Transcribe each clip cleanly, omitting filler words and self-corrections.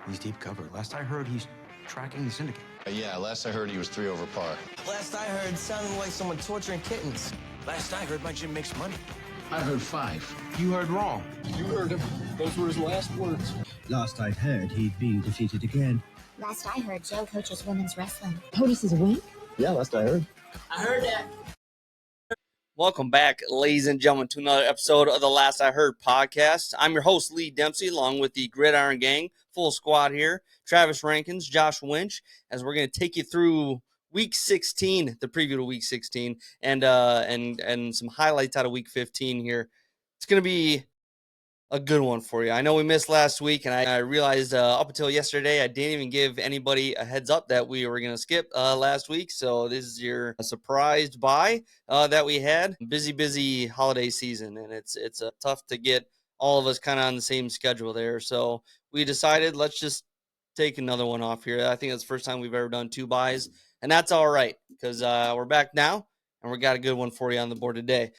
He's deep cover. Last I heard, he's tracking the syndicate. Yeah, last I heard he was 3 over par. Last I heard, sounding like someone torturing kittens. Last I heard, my gym makes money. I heard 5. You heard wrong. You heard him. Those were his last words. Last I'd heard, he'd been defeated again. Last I heard, Joe coaches women's wrestling. POTUS is a win? Yeah, last I heard. I heard that. Welcome back, ladies and gentlemen, to another episode of the Last I Heard podcast. I'm your host, Lee Dempsey, along with the Gridiron Gang, full squad here. Travis Rankins, Josh Winch, as we're going to take you through Week 16, the preview to Week 16, and some highlights out of Week 15 here. It's going to be a good one for you. I know we missed last week, and I realized up until yesterday I didn't even give anybody a heads up that we were going to skip last week. So this is your surprised buy that we had. Busy holiday season, and it's tough to get all of us kind of on the same schedule there. So we decided let's just take another one off here. I think that's the first time we've ever done 2 buys, and that's all right because we're back now, and we got a good one for you on the board today.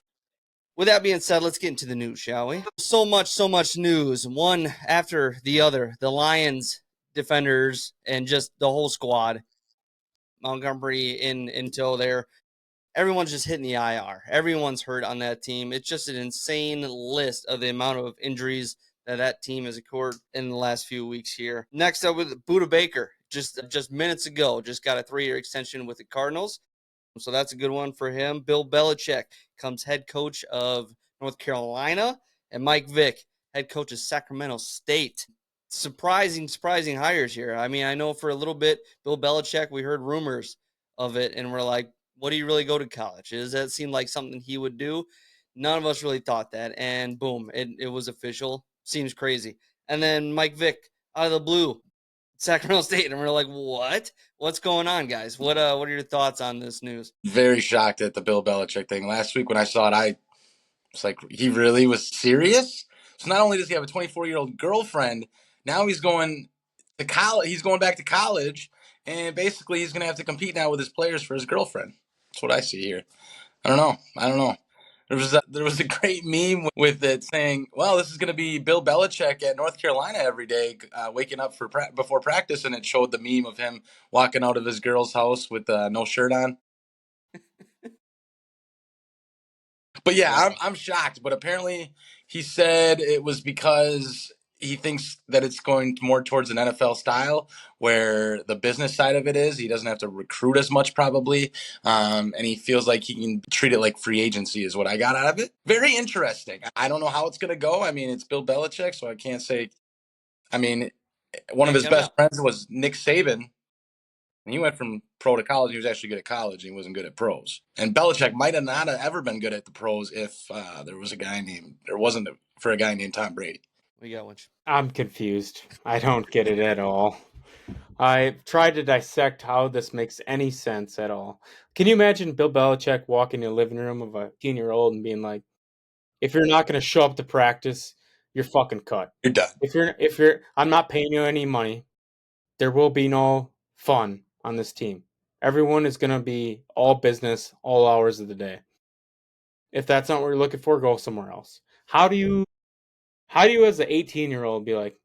With that being said, let's get into the news, shall we? So much news, one after the other. The Lions, defenders, and just the whole squad. Montgomery until there. Everyone's just hitting the IR. Everyone's hurt on that team. It's just an insane list of the amount of injuries that team has occurred in the last few weeks here. Next up with Budda Baker, just minutes ago, just got a 3-year extension with the Cardinals. So that's a good one for him. Bill Belichick comes head coach of North Carolina, and Mike Vick, head coach of Sacramento State. Surprising hires here. I mean, I know for a little bit, Bill Belichick, we heard rumors of it, and we're like, what do you really go to college? Does that seem like something he would do? None of us really thought that, and boom, it was official. Seems crazy. And then Mike Vick, out of the blue, Sacramento State, and we're like, what? What's going on, guys? What are your thoughts on this news? Very shocked at the Bill Belichick thing. Last week when I saw it, I was like, he really was serious? So not only does he have a 24-year-old girlfriend, now he's going to college. He's going back to college, and basically he's going to have to compete now with his players for his girlfriend. That's what I see here. I don't know. There was a great meme with it saying, well, this is going to be Bill Belichick at North Carolina every day, waking up before practice, and it showed the meme of him walking out of his girl's house with no shirt on. But yeah, I'm shocked. But apparently he said it was because he thinks that it's going more towards an NFL style where the business side of it is. He doesn't have to recruit as much probably. And he feels like he can treat it like free agency is what I got out of it. Very interesting. I don't know how it's going to go. I mean, it's Bill Belichick, so I can't say. I mean, one of his best friends was Nick Saban. And he went from pro to college. He was actually good at college. And he wasn't good at pros. And Belichick might have not ever been good at the pros if there wasn't for a guy named Tom Brady. We got one. I'm confused. I don't get it at all. I tried to dissect how this makes any sense at all. Can you imagine Bill Belichick walking in the living room of a 18-year-old and being like, if you're not going to show up to practice, you're fucking cut. You're done. If you're I'm not paying you any money. There will be no fun on this team. Everyone is going to be all business, all hours of the day. If that's not what you're looking for, go somewhere else. How do you as an 18-year-old be like,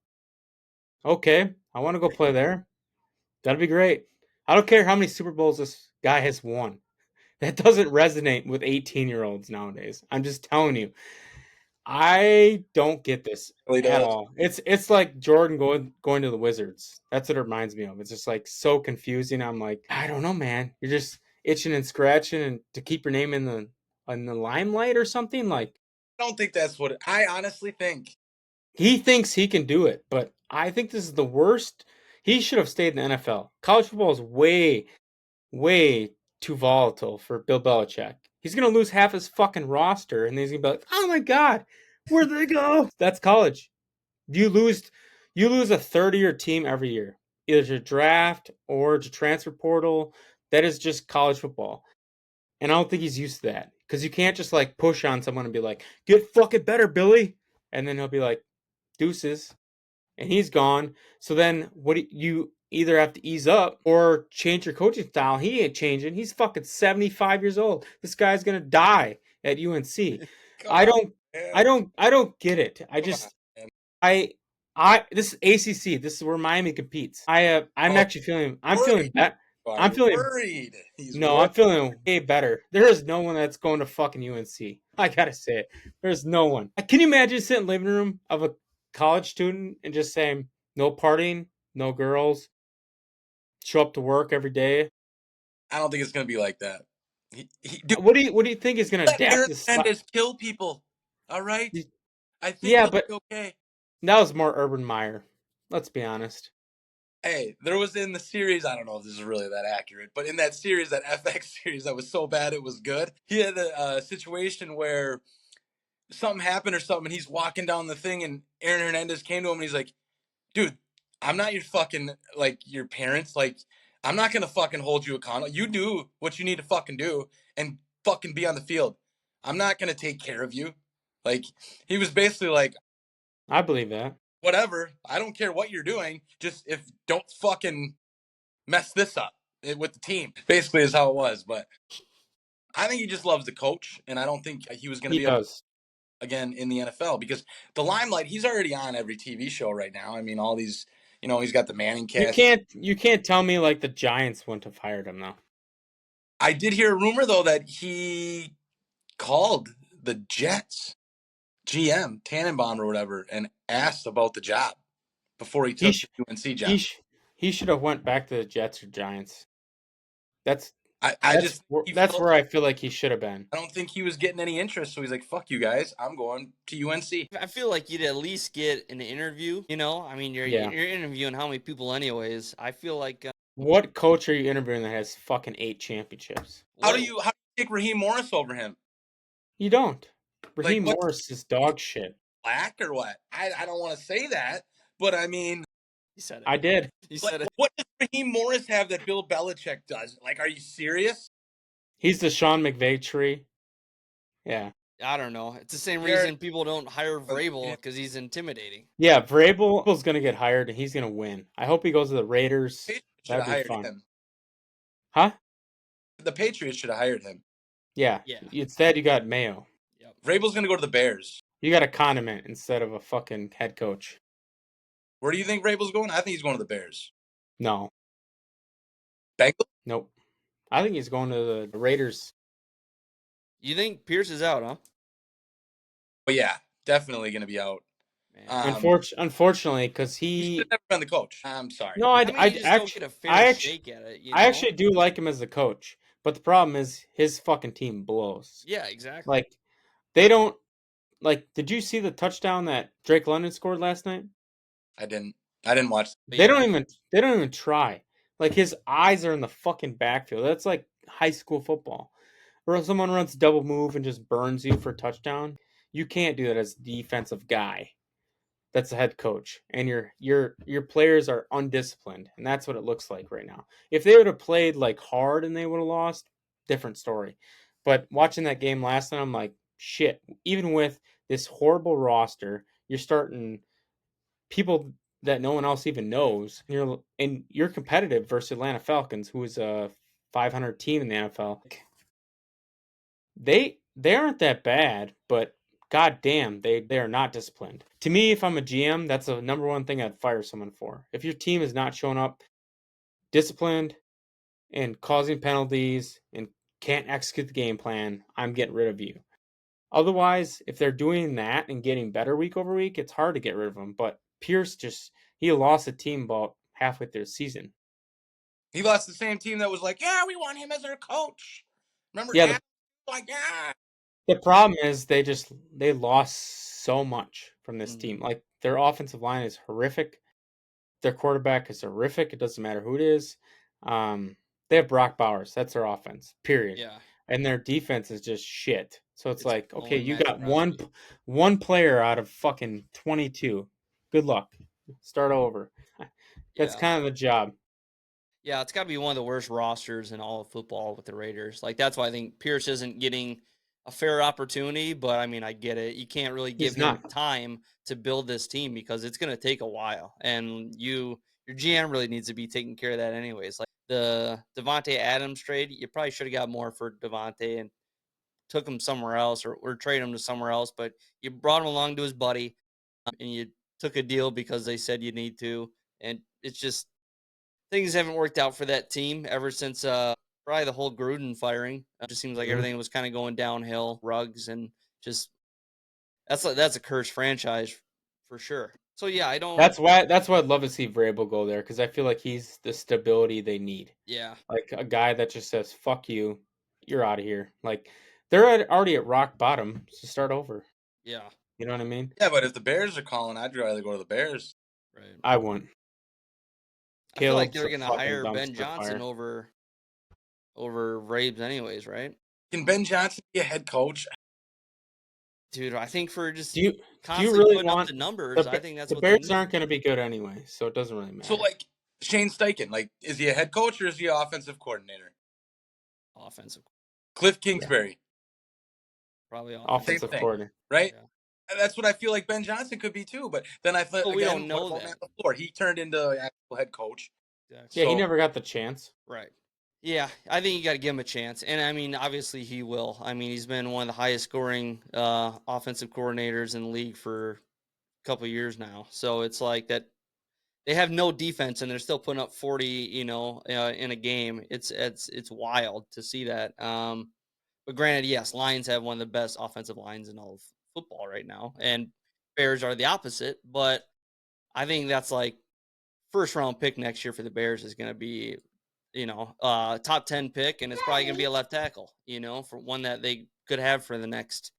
okay, I want to go play there. That'd be great. I don't care how many Super Bowls this guy has won. That doesn't resonate with 18-year-olds nowadays. I'm just telling you. I don't get this at all. It's like Jordan going to the Wizards. That's what it reminds me of. It's just like so confusing. I'm like, I don't know, man. You're just itching and scratching and to keep your name in the limelight or something. Like, I don't think that's what I honestly think. He thinks he can do it, but I think this is the worst. He should have stayed in the NFL. College football is way, way too volatile for Bill Belichick. He's going to lose half his fucking roster, and he's going to be like, oh my God, where'd they go? That's college. You lose a 30-year team every year, either to draft or to transfer portal. That is just college football. And I don't think he's used to that, because you can't just like push on someone and be like, get fucking better, Billy. And then he'll be like, deuces. And he's gone. So then you either have to ease up or change your coaching style. He ain't changing. He's fucking 75 years old. This guy's gonna die at UNC. I don't get it. This is ACC. This is where Miami competes. I'm actually feeling. I'm feeling that. I'm feeling worried. I'm feeling way better. There is no one that's going to fucking UNC. I gotta say it. There's no one. Can you imagine sitting in the living room of a college student and just saying no partying, no girls, show up to work every day? I don't think it's gonna be like that. Dude, What do you think is gonna let adapt Aaron this? Hernandez kill people. All right. I think Yeah, he'll but be okay. that was more Urban Meyer. Let's be honest. Hey, there was in the series, I don't know if this is really that accurate, but in that series, that FX series that was so bad it was good, he had a situation where something happened or something, and he's walking down the thing, and Aaron Hernandez came to him, and he's like, dude, I'm not your fucking, like, your parents. Like, I'm not going to fucking hold you accountable. You do what you need to fucking do and fucking be on the field. I'm not going to take care of you. Like, he was basically like, I believe that. whatever. I don't care what you're doing. Just don't fucking mess this up with the team. Basically is how it was. But I think he just loves the coach, and I don't think he was going to He be able does. again in the NFL because the limelight, he's already on every TV show right now. I mean, all these, he's got the Manning cast. You can't tell me like the Giants wouldn't have hired him though. I did hear a rumor though that he called the Jets GM Tannenbaum or whatever and asked about the job before he took the UNC job. He should have went back to the Jets or Giants. That's where I feel like he should have been. I don't think he was getting any interest, so he's like, "Fuck you guys, I'm going to UNC." I feel like you'd at least get an interview. I mean, you're interviewing how many people, anyways. I feel like. What coach are you interviewing that has fucking 8 championships? How do you pick Raheem Morris over him? You don't. Raheem Morris is dog shit. Black or what? I don't want to say that, but I mean. You said it. I did. You said it. What does Raheem Morris have that Bill Belichick does? Like, are you serious? He's the Sean McVay tree. Yeah. I don't know. It's the same reason people don't hire Vrabel, because he's intimidating. Yeah, Vrabel's going to get hired, and he's going to win. I hope he goes to the Raiders. That'd be fun. Him. Huh? The Patriots should have hired him. Yeah. Instead, you got Mayo. Yep. Vrabel's going to go to the Bears. You got a condiment instead of a fucking head coach. Where do you think Vrabel's going? I think he's going to the Bears. No. Bengals? Nope. I think he's going to the Raiders. You think Pierce is out, huh? But yeah, definitely going to be out. Unfortunately, because he should have never been the coach. I'm sorry. No, I actually do like him as the coach, but the problem is his fucking team blows. Yeah, exactly. Like they don't like. Did you see the touchdown that Drake London scored last night? I didn't watch. They don't even try. Like his eyes are in the fucking backfield. That's like high school football, where someone runs double move and just burns you for a touchdown. You can't do that as a defensive guy. That's the head coach, and your players are undisciplined, and that's what it looks like right now. If they would have played like hard and they would have lost, different story. But watching that game last night, I'm like, shit. Even with this horrible roster, you're starting people that no one else even knows, and you're competitive versus Atlanta Falcons, who is a 500 team in the NFL. They aren't that bad, but god damn, they are not disciplined. To me, if I'm a GM, that's the number one thing I'd fire someone for. If your team is not showing up disciplined and causing penalties and can't execute the game plan, I'm getting rid of you. Otherwise, if they're doing that and getting better week over week, it's hard to get rid of them. But Pierce he lost the team about halfway through the season. He lost the same team that was like, yeah, we want him as our coach. Remember? Yeah. The problem is they lost so much from this team. Like their offensive line is horrific. Their quarterback is horrific. It doesn't matter who it is. They have Brock Bowers. That's their offense. Period. Yeah. And their defense is just shit. So it's like, okay, you got one player out of fucking 22. Good luck. Start over. That's kind of the job. Yeah, it's got to be one of the worst rosters in all of football with the Raiders. Like that's why I think Pierce isn't getting a fair opportunity, but I mean, I get it. You can't really give him time to build this team because it's going to take a while, and your GM really needs to be taking care of that anyways. Like the Davante Adams trade, you probably should have got more for Davante and took him somewhere else or trade him to somewhere else, but you brought him along to his buddy, and you took a deal because they said you need to, and it's just things haven't worked out for that team ever since probably the whole Gruden firing. It just seems like everything was kind of going downhill, Ruggs, and just that's a cursed franchise for sure. So yeah, I don't. That's why I'd love to see Vrabel go there, because I feel like he's the stability they need. Yeah, Like a guy that just says, "Fuck you, you're out of here." Like they're already at rock bottom, so start over. yeah, You know what I mean? Yeah, but if the Bears are calling, I'd rather go to the Bears. right. I wouldn't. I feel like Caleb's they're a gonna fucking hire Ben dumpster Johnson fire. over Rabes anyways, right? Can Ben Johnson be a head coach? Dude, I think for just Do you constantly really putting up want the numbers, I think that's the what they Bears need. aren't going to be good anyway, so it doesn't really matter. So, like, Shane Steichen, like, is he a head coach or is he an offensive coordinator? Offensive, Cliff Kingsbury, probably offensive thing. coordinator. right? Yeah. And that's what I feel like Ben Johnson could be too. But then I thought, But we again, don't know what about that. Matt LaFleur? He turned into an actual head coach. Exactly. Yeah, he So- never got the chance. Right. Yeah, I think you got to give him a chance, and I mean, obviously he will. I mean, he's been one of the highest scoring offensive coordinators in the league for a couple of years now. So it's like that they have no defense, and they're still putting up 40, in a game. It's wild to see that. But granted, yes, Lions have one of the best offensive lines in all of football right now, and Bears are the opposite. But I think that's like first round pick next year for the Bears is going to be, top 10 pick, and it's probably going to be a left tackle, for one that they could have for the next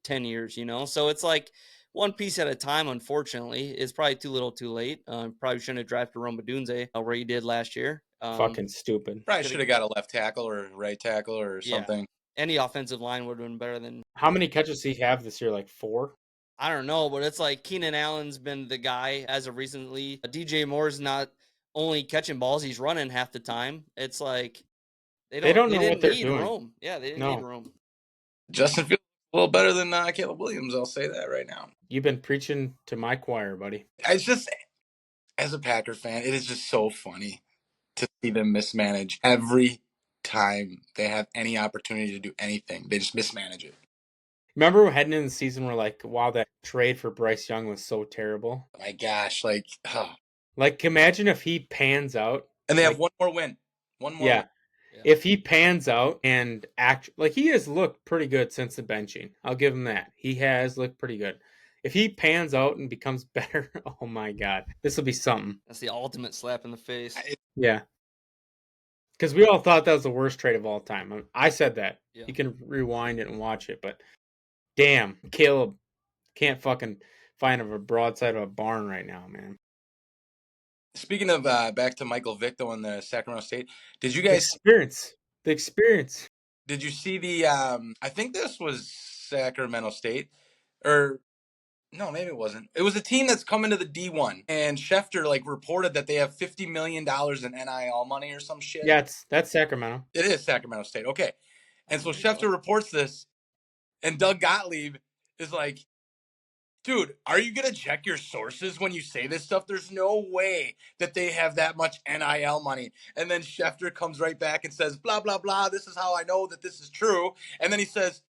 10 years, So it's like one piece at a time, unfortunately. It's probably too little too late. Probably shouldn't have drafted Roma Dunze where he did last year. Fucking stupid. Probably should have got a left tackle or right tackle or Yeah. something. Any offensive line would have been better than. How many catches did he have this year? Like 4? I don't know, but it's like Keenan Allen's been the guy as of recently. DJ Moore's not only catching balls, he's running half the time. It's like they don't know what they're doing. Rome. Yeah, they didn't need Rome. Justin Fields a little better than Caleb Williams. I'll say that right now. You've been preaching to my choir, buddy. It's just, as a Packer fan, it is just so funny to see them mismanage every time they have any opportunity to do anything. They just mismanage it. Remember heading into the season, we're like, wow, that trade for Bryce Young was so terrible. Oh my gosh, like, Like, imagine if he pans out. And they have one more win. One more. Yeah. Win. If he pans out and like he has looked pretty good since the benching. I'll give him that. He has looked pretty good. If he pans out and becomes better, oh my God, this will be something. That's the ultimate slap in the face. Yeah. Because we all thought that was the worst trade of all time. I said that. Yeah. You can rewind it and watch it, but damn, Caleb can't fucking find a broadside of a barn right now, man. Speaking of back to Michael Vick though in the Sacramento State, did you guys the experience? Did you see the? I think this was Sacramento State, or no, maybe it wasn't. It was a team that's coming to the D1, and Schefter reported that they have $50 million in NIL money or some shit. Yeah, that's Sacramento. It is Sacramento State. Okay, and so Schefter reports this, and Doug Gottlieb is like, dude, are you going to check your sources when you say this stuff? There's no way that they have that much NIL money. And then Schefter comes right back and says, blah, blah, blah. This is how I know that this is true. And then he says,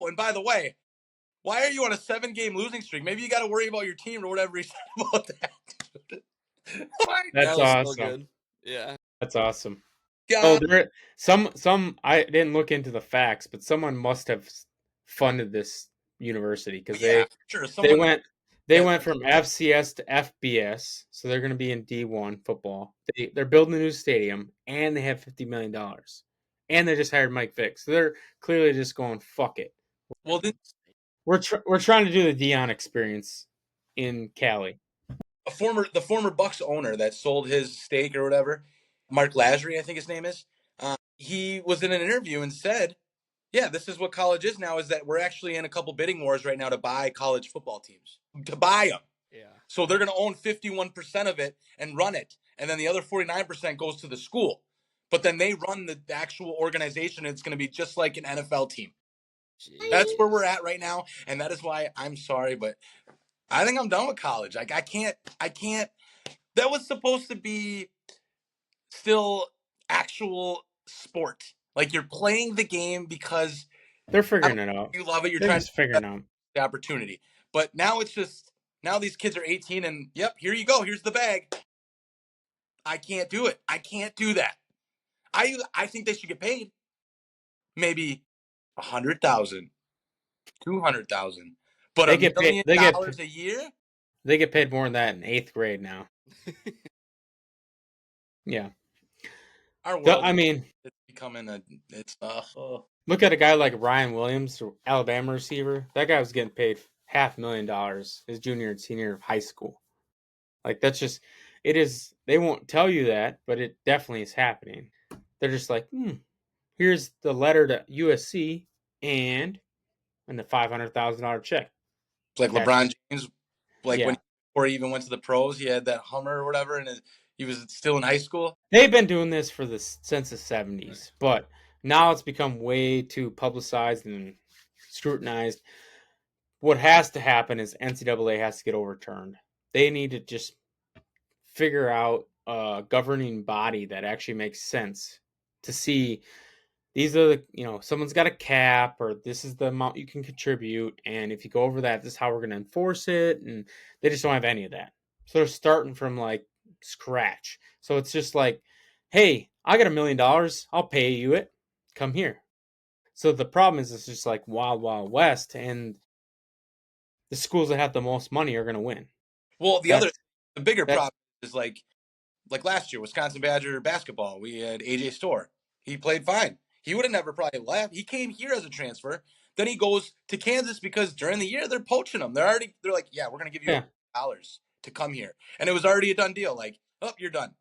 oh, and by the way, why are you on a 7-game losing streak? Maybe you got to worry about your team or whatever he said about that. That's awesome. Yeah. That's awesome. God. Oh, there some I didn't look into the facts, but someone must have funded this university because they went from FCS to FBS, so they're going to be in D1 football. They're building a new stadium, and they have $50 million, and they just hired Mike Vick, so they're clearly just going fuck it. Well, we're trying to do the Dion experience in Cali. The former Bucks owner that sold his stake or whatever, Mark Lasry, I think his name is. He was in an interview and said, yeah, this is what college is now, is that we're actually in a couple bidding wars right now to buy college football teams, to buy them. Yeah. So they're going to own 51% of it and run it. And then the other 49% goes to the school. But then they run the actual organization. And it's going to be just like an NFL team. Jeez. That's where we're at right now. And that is why I'm sorry, but I think I'm done with college. Like I can't, that was supposed to be still actual sport. Like you're playing the game because they're figuring it out. You love it. You're they're trying just figuring out the opportunity. But now it's just Now these kids are 18 and, yep, here you go. Here's the bag. I can't do it. I can't do that. I think they should get paid. Maybe 100,000, 200,000, but They $1 get paid. million a year. They get paid more than that in 8th grade now. Yeah. Our world, I mean, it's becoming look at a guy like Ryan Williams, Alabama receiver. That guy was getting paid $500,000 his junior and senior year of high school. Like, that's just, it is, they won't tell you that, but it definitely is happening. They're just like, here's the letter to USC and the $500,000 check. It's like LeBron James, like Yeah. before he even went to the pros, he had that Hummer or whatever, and he was still in high school. They've been doing this since the 70s, but now it's become way too publicized and scrutinized. What has to happen is NCAA has to get overturned. They need to just figure out a governing body that actually makes sense to see these are the, someone's got a cap, or this is the amount you can contribute, and if you go over that, this is how we're going to enforce it, and they just don't have any of that. So they're starting from like scratch. So it's just like, hey, I got $1 million, I'll pay you it, come here. So the problem is it's just like wild, wild west, and the schools that have the most money are going to win. Well, the bigger problem is like last year, Wisconsin Badger basketball, we had AJ Storr. He played fine. He would have never probably left. He came here as a transfer. Then he goes to Kansas because during the year they're poaching him. They're like, yeah, we're going to give you $1 to come here. And it was already a done deal. Like, oh, you're done.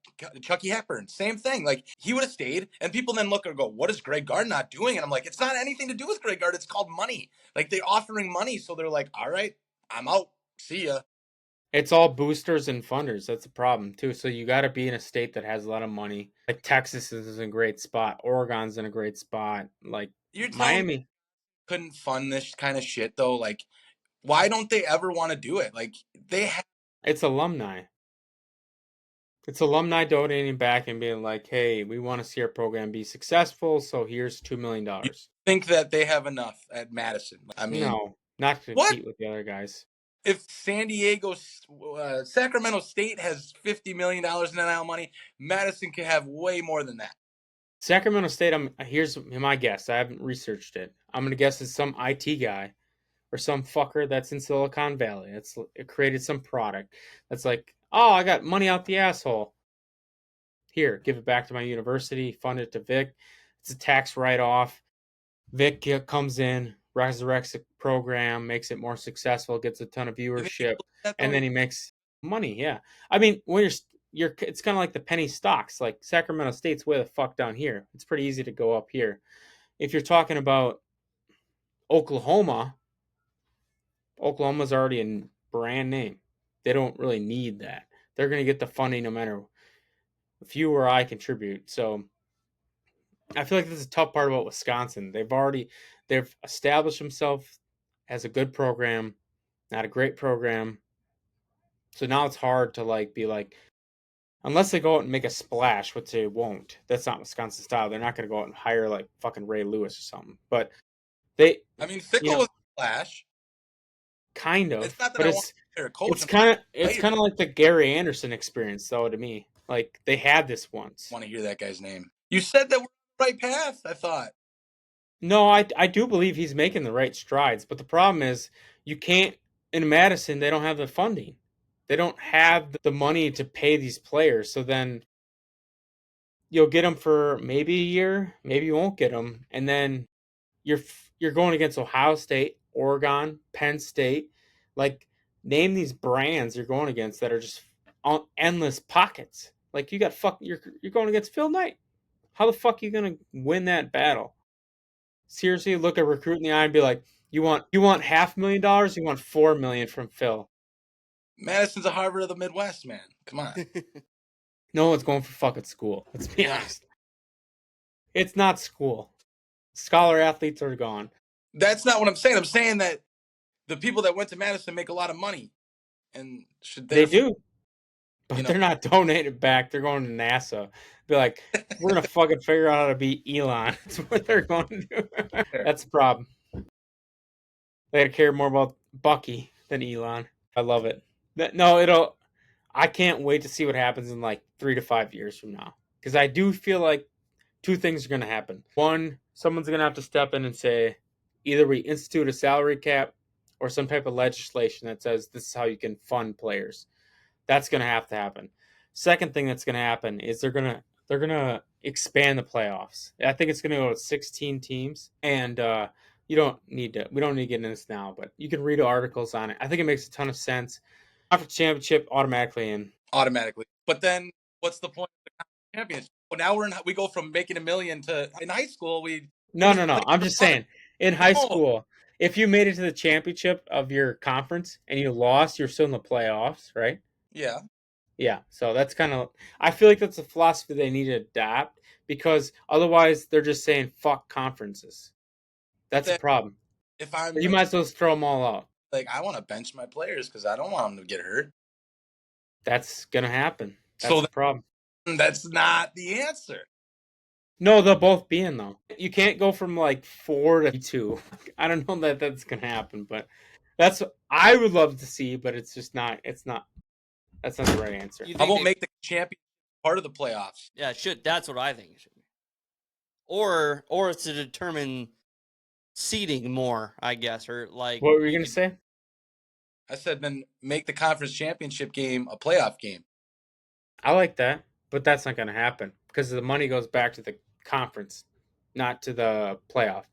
Chucky Hepburn, same thing. Like, he would have stayed. And people then look and go, what is Greg Gard not doing? And I'm like, it's not anything to do with Greg Gard. It's called money. Like, they're offering money. So they're like, all right, I'm out. See ya. It's all boosters and funders. That's the problem, too. So you got to be in a state that has a lot of money. Like, Texas is in a great spot. Oregon's in a great spot. Like, Miami couldn't fund this kind of shit, though. Like, why don't they ever want to do it? Like, it's alumni. It's alumni donating back and being like, hey, we want to see our program be successful, so here's $2 million. You think that they have enough at Madison? I mean, no, not to compete with the other guys. If Sacramento State has $50 million in NIL money, Madison could have way more than that. Sacramento State, here's my guess. I haven't researched it. I'm going to guess it's some IT guy or some fucker that's in Silicon Valley. It created some product that's like, oh, I got money out the asshole. Here, give it back to my university, fund it to Vic. It's a tax write-off. Vic comes in, resurrects the program, makes it more successful, gets a ton of viewership, and then he makes money. Yeah, I mean, when you're it's kind of like the penny stocks. Like, Sacramento State's way the fuck down here. It's pretty easy to go up here. If you're talking about Oklahoma's already a brand name. They don't really need that. They're going to get the funding no matter if you or I contribute. So I feel like this is a tough part about Wisconsin. They've established themselves as a good program, not a great program. So now it's hard to be like, unless they go out and make a splash, which they won't. That's not Wisconsin style. They're not going to go out and hire like fucking Ray Lewis or something. But Fickell was a splash. Kind of. It's not that but it's kind of like the Gary Anderson experience, though, to me. Like, they had this once. I want to hear that guy's name. You said that we're on the right path, I thought. No, I do believe he's making the right strides, but the problem is you can't, in Madison, they don't have the funding. They don't have the money to pay these players, so then you'll get them for maybe a year, maybe you won't get them, and then you're going against Ohio State, Oregon, Penn State. Like, name these brands you're going against that are just on endless pockets. Like, you're going against Phil Knight. How the fuck are you going to win that battle? Seriously, look a recruit in the eye and be like, you want $500,000? You want $4 million from Phil? Madison's a Harvard of the Midwest, man. Come on. No one's going for fucking school. Let's be honest. It's not school. Scholar athletes are gone. That's not what I'm saying. I'm saying that the people that went to Madison make a lot of money, and they do, but they're not donated back. They're going to NASA. Be like, we're gonna fucking figure out how to beat Elon. That's what they're going to do. That's the problem. They gotta care more about Bucky than Elon. I love it. No, I can't wait to see what happens in like 3 to 5 years from now. Because I do feel like two things are going to happen. One, someone's going to have to step in and say, either we institute a salary cap or some type of legislation that says this is how you can fund players. That's going to have to happen. Second thing that's going to happen is they're going to expand the playoffs. I think it's going to go to 16 teams, and we don't need to get into this now, but you can read articles on it. I think it makes a ton of sense. Conference championship automatically in. Automatically. But then what's the point of the conference championship? Well, now we go from making $1 million to in high school No. I'm just saying, in high school, if you made it to the championship of your conference and you lost, you're still in the playoffs, right? Yeah. Yeah. So that's kind of, I feel like that's a philosophy they need to adapt, because otherwise they're just saying fuck conferences. That's the problem. If I'm, You might as well just throw them all out. like, I want to bench my players because I don't want them to get hurt. That's gonna happen. That's the problem. That's not the answer. No, they'll both be in though. You can't go from like 4 to 2. I don't know that that's gonna happen, but that's what I would love to see. But it's just not. It's not. That's not the right answer. I won't make the champion part of the playoffs. Yeah, it should. That's what I think it should be. Or it's to determine seeding more, I guess, or like. What were you gonna say? I said then make the conference championship game a playoff game. I like that, but that's not gonna happen because the money goes back to the conference, not to the playoff.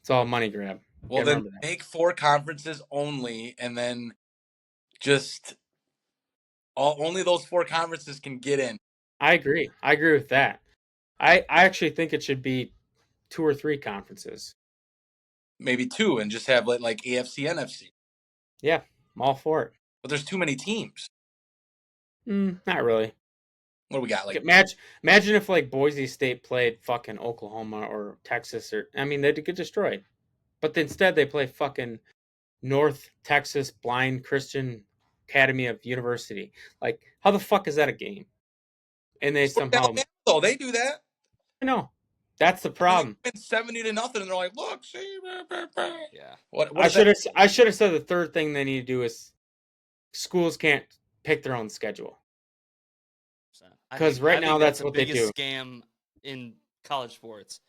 It's all money grab. Well, then make 4 conferences only, and then just only those 4 conferences can get in. I agree. I agree with that. I actually think it should be 2 or 3 conferences. Maybe 2, and just have like AFC, NFC. Yeah, I'm all for it. But there's too many teams. Not really. What do we got? Like, imagine if like Boise State played fucking Oklahoma or Texas, or I mean they'd get destroyed. But instead they play fucking North Texas Blind Christian Academy of University. Like, how the fuck is that a game? And they somehow they do that. I know. That's the problem. 70-0, and they're like, look, see, yeah. What I should have said the third thing they need to do is schools can't pick their own schedule. Because right now that's what they do. Scam in college sports.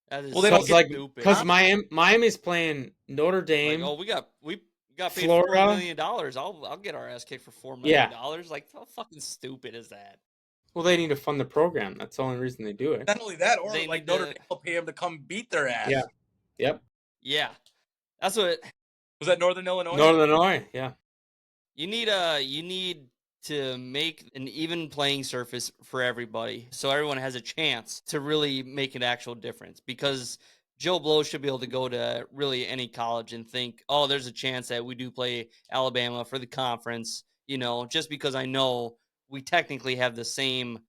That is stupid. Because Miami's playing Notre Dame. Like, we got paid Florida. $4 million. I'll get our ass kicked for $4 million. Like, how fucking stupid is that? Well, they need to fund the program. That's the only reason they do it. Not only that, or like Notre Dame will pay them to come beat their ass. Yeah. Yep. Yeah. That's what. Was that Northern Illinois? Northern Illinois. Yeah. You need to make an even playing surface for everybody, so everyone has a chance to really make an actual difference. Because Joe Blow should be able to go to really any college and think, oh, there's a chance that we do play Alabama for the conference. Just because I know we technically have the same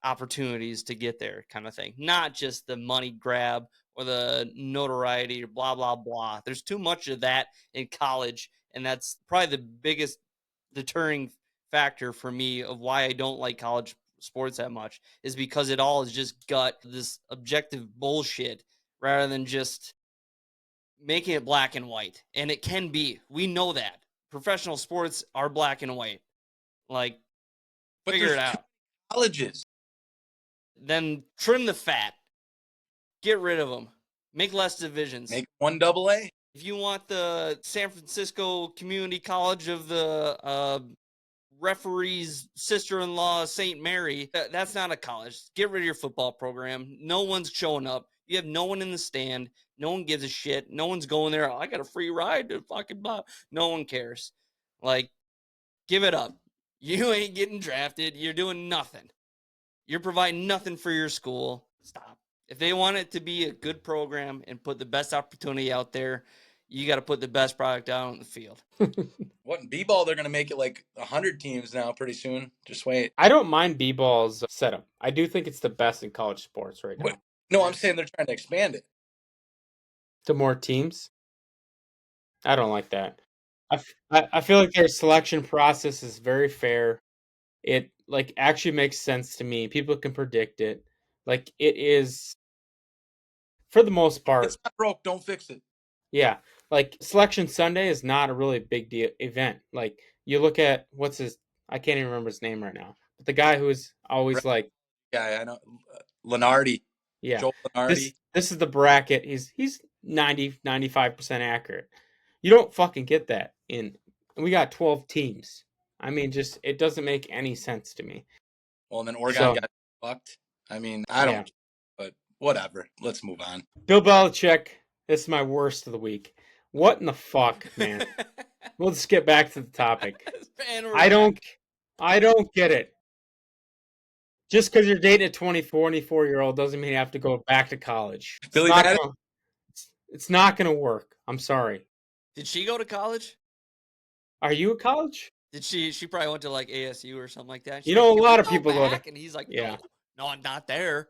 opportunities to get there, kind of thing. Not just the money grab or the notoriety or blah, blah, blah. There's too much of that in college, and that's probably the biggest deterring factor for me of why I don't like college sports that much, is because it all is just this objective bullshit rather than just making it black and white. And it can be. We know that. Professional sports are black and white. Like, but figure it out. Colleges. Then trim the fat. Get rid of them. Make less divisions. Make 1 AA. If you want the San Francisco Community College of the referee's sister-in-law, St. Mary, that's not a college. Get rid of your football program. No one's showing up. You have no one in the stand. No one gives a shit. No one's going there. Oh, I got a free ride to fucking blah. No one cares. Like, give it up. You ain't getting drafted. You're doing nothing. You're providing nothing for your school. Stop. If they want it to be a good program and put the best opportunity out there, you got to put the best product out on the field. What, in B-ball, they're going to make it like 100 teams now pretty soon. Just wait. I don't mind B-ball's setup. I do think it's the best in college sports right now. No, I'm saying they're trying to expand it. To more teams? I don't like that. I feel like their selection process is very fair. It actually makes sense to me. People can predict it. Like, it is, for the most part. It's not broke. Don't fix it. Yeah. Like Selection Sunday is not a really big deal event. Like you look at I can't even remember his name right now, but the guy who is always like, Yeah, I know. Lenardi. yeah, Joel Lenardi. this is the bracket. He's 95% accurate. You don't fucking get that we got 12 teams. I mean, just it doesn't make any sense to me. Well, and then Oregon got fucked. I mean, I don't, but whatever. Let's move on. Bill Belichick. This is my worst of the week. What in the fuck, man? We'll just get back to the topic. I don't get it. Just because you're dating a 24-year-old doesn't mean you have to go back to college. It's not going to work. I'm sorry. Did she go to college? Are you at college? Did she probably went to like ASU or something like that? She's a lot of people go to. And he's like, no, I'm not there.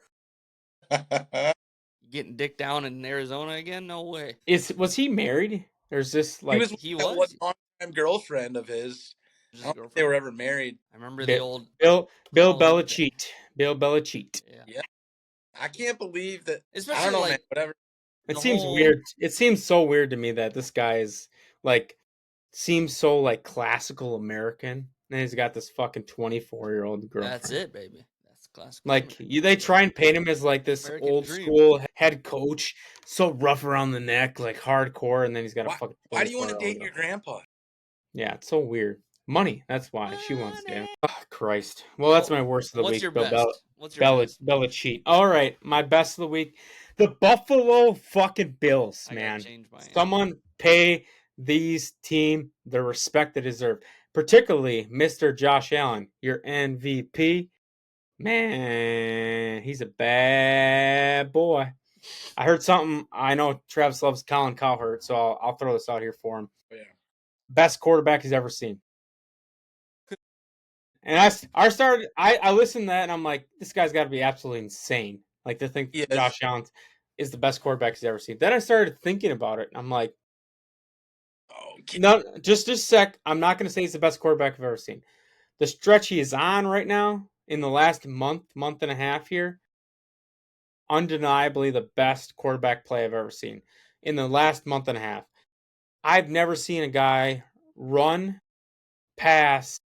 Getting dick down in Arizona again? No way. Was he married? There's this like he was a long-time girlfriend of his. I don't think they were ever married. I remember the old Bill Belichick. Bill Belichick. Yeah. I can't believe that. Especially I don't know, like, man. Whatever. It seems weird. It seems so weird to me that this guy is like seems so like classical American, and he's got this fucking 24-year-old girlfriend. That's it, baby. That's classical. Like they try and paint him as like this American old dream. school head coach, so rough around the neck, like hardcore, and then he's got a fucking. Why do you want to date your grandpa? Yeah, it's so weird. Money. That's why she wants to. Oh, Christ. Well, that's my worst of the What's week. your Bill best? What's your best? Belichick. All right, my best of the week. The Buffalo fucking Bills, man. Someone pay these team the respect they deserve. Particularly Mr. Josh Allen, your MVP. Man, he's a bad boy. I heard something. I know Travis loves Colin Cowherd, so I'll throw this out here for him. Yeah. Best quarterback he's ever seen. And I listened to that and I'm like, this guy's got to be absolutely insane. Like to think Josh Allen is the best quarterback he's ever seen. Then I started thinking about it. And I'm like, no, just a sec. I'm not going to say he's the best quarterback I've ever seen. The stretch he is on right now in the last month and a half here, undeniably the best quarterback play I've ever seen in the last month and a half. I've never seen a guy run, pass,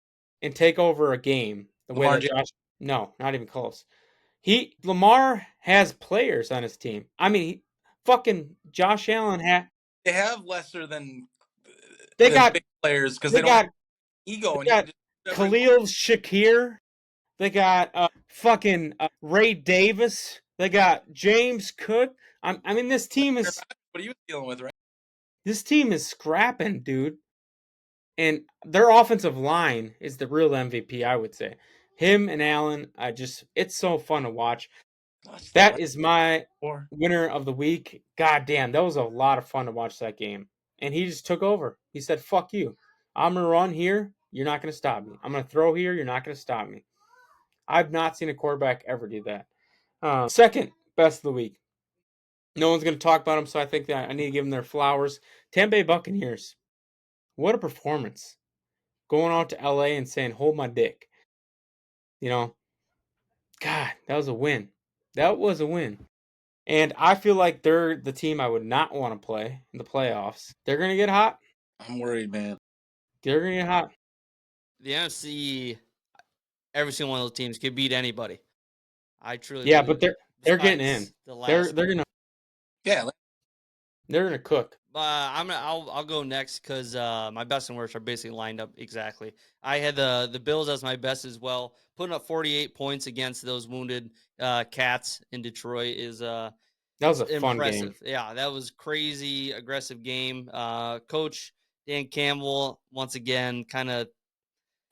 and take over a game the way that Josh. No, not even close. Lamar has players on his team. I mean, fucking Josh Allen They have lesser than got big players because they don't have ego. They got Khalil Shakir. They got fucking Ray Davis. They got James Cook. I mean, this team is. What are you dealing with, right? This team is scrapping, dude. And their offensive line is the real MVP, I would say. Him and Allen, it's so fun to watch. That is my winner of the week. God damn, that was a lot of fun to watch that game. And he just took over. He said, fuck you. I'm going to run here. You're not going to stop me. I'm going to throw here. You're not going to stop me. I've not seen a quarterback ever do that. Second best of the week. No one's going to talk about him, so I think that I need to give them their flowers. Tampa Bay Buccaneers. What a performance. Going out to LA and saying, hold my dick. You know, God, that was a win. That was a win. And I feel like they're the team I would not want to play in the playoffs. They're going to get hot. I'm worried, man. They're going to get hot. The NFC, every single one of those teams could beat anybody. I truly Yeah, but they're getting in. They're going to. Yeah. They're going to cook. I'll go next because my best and worst are basically lined up exactly. I had the Bills as my best as well. Putting up 48 points against those wounded Cats in Detroit is that was a fun impressive. game. Yeah, that was crazy aggressive game. Coach Dan Campbell once again kind of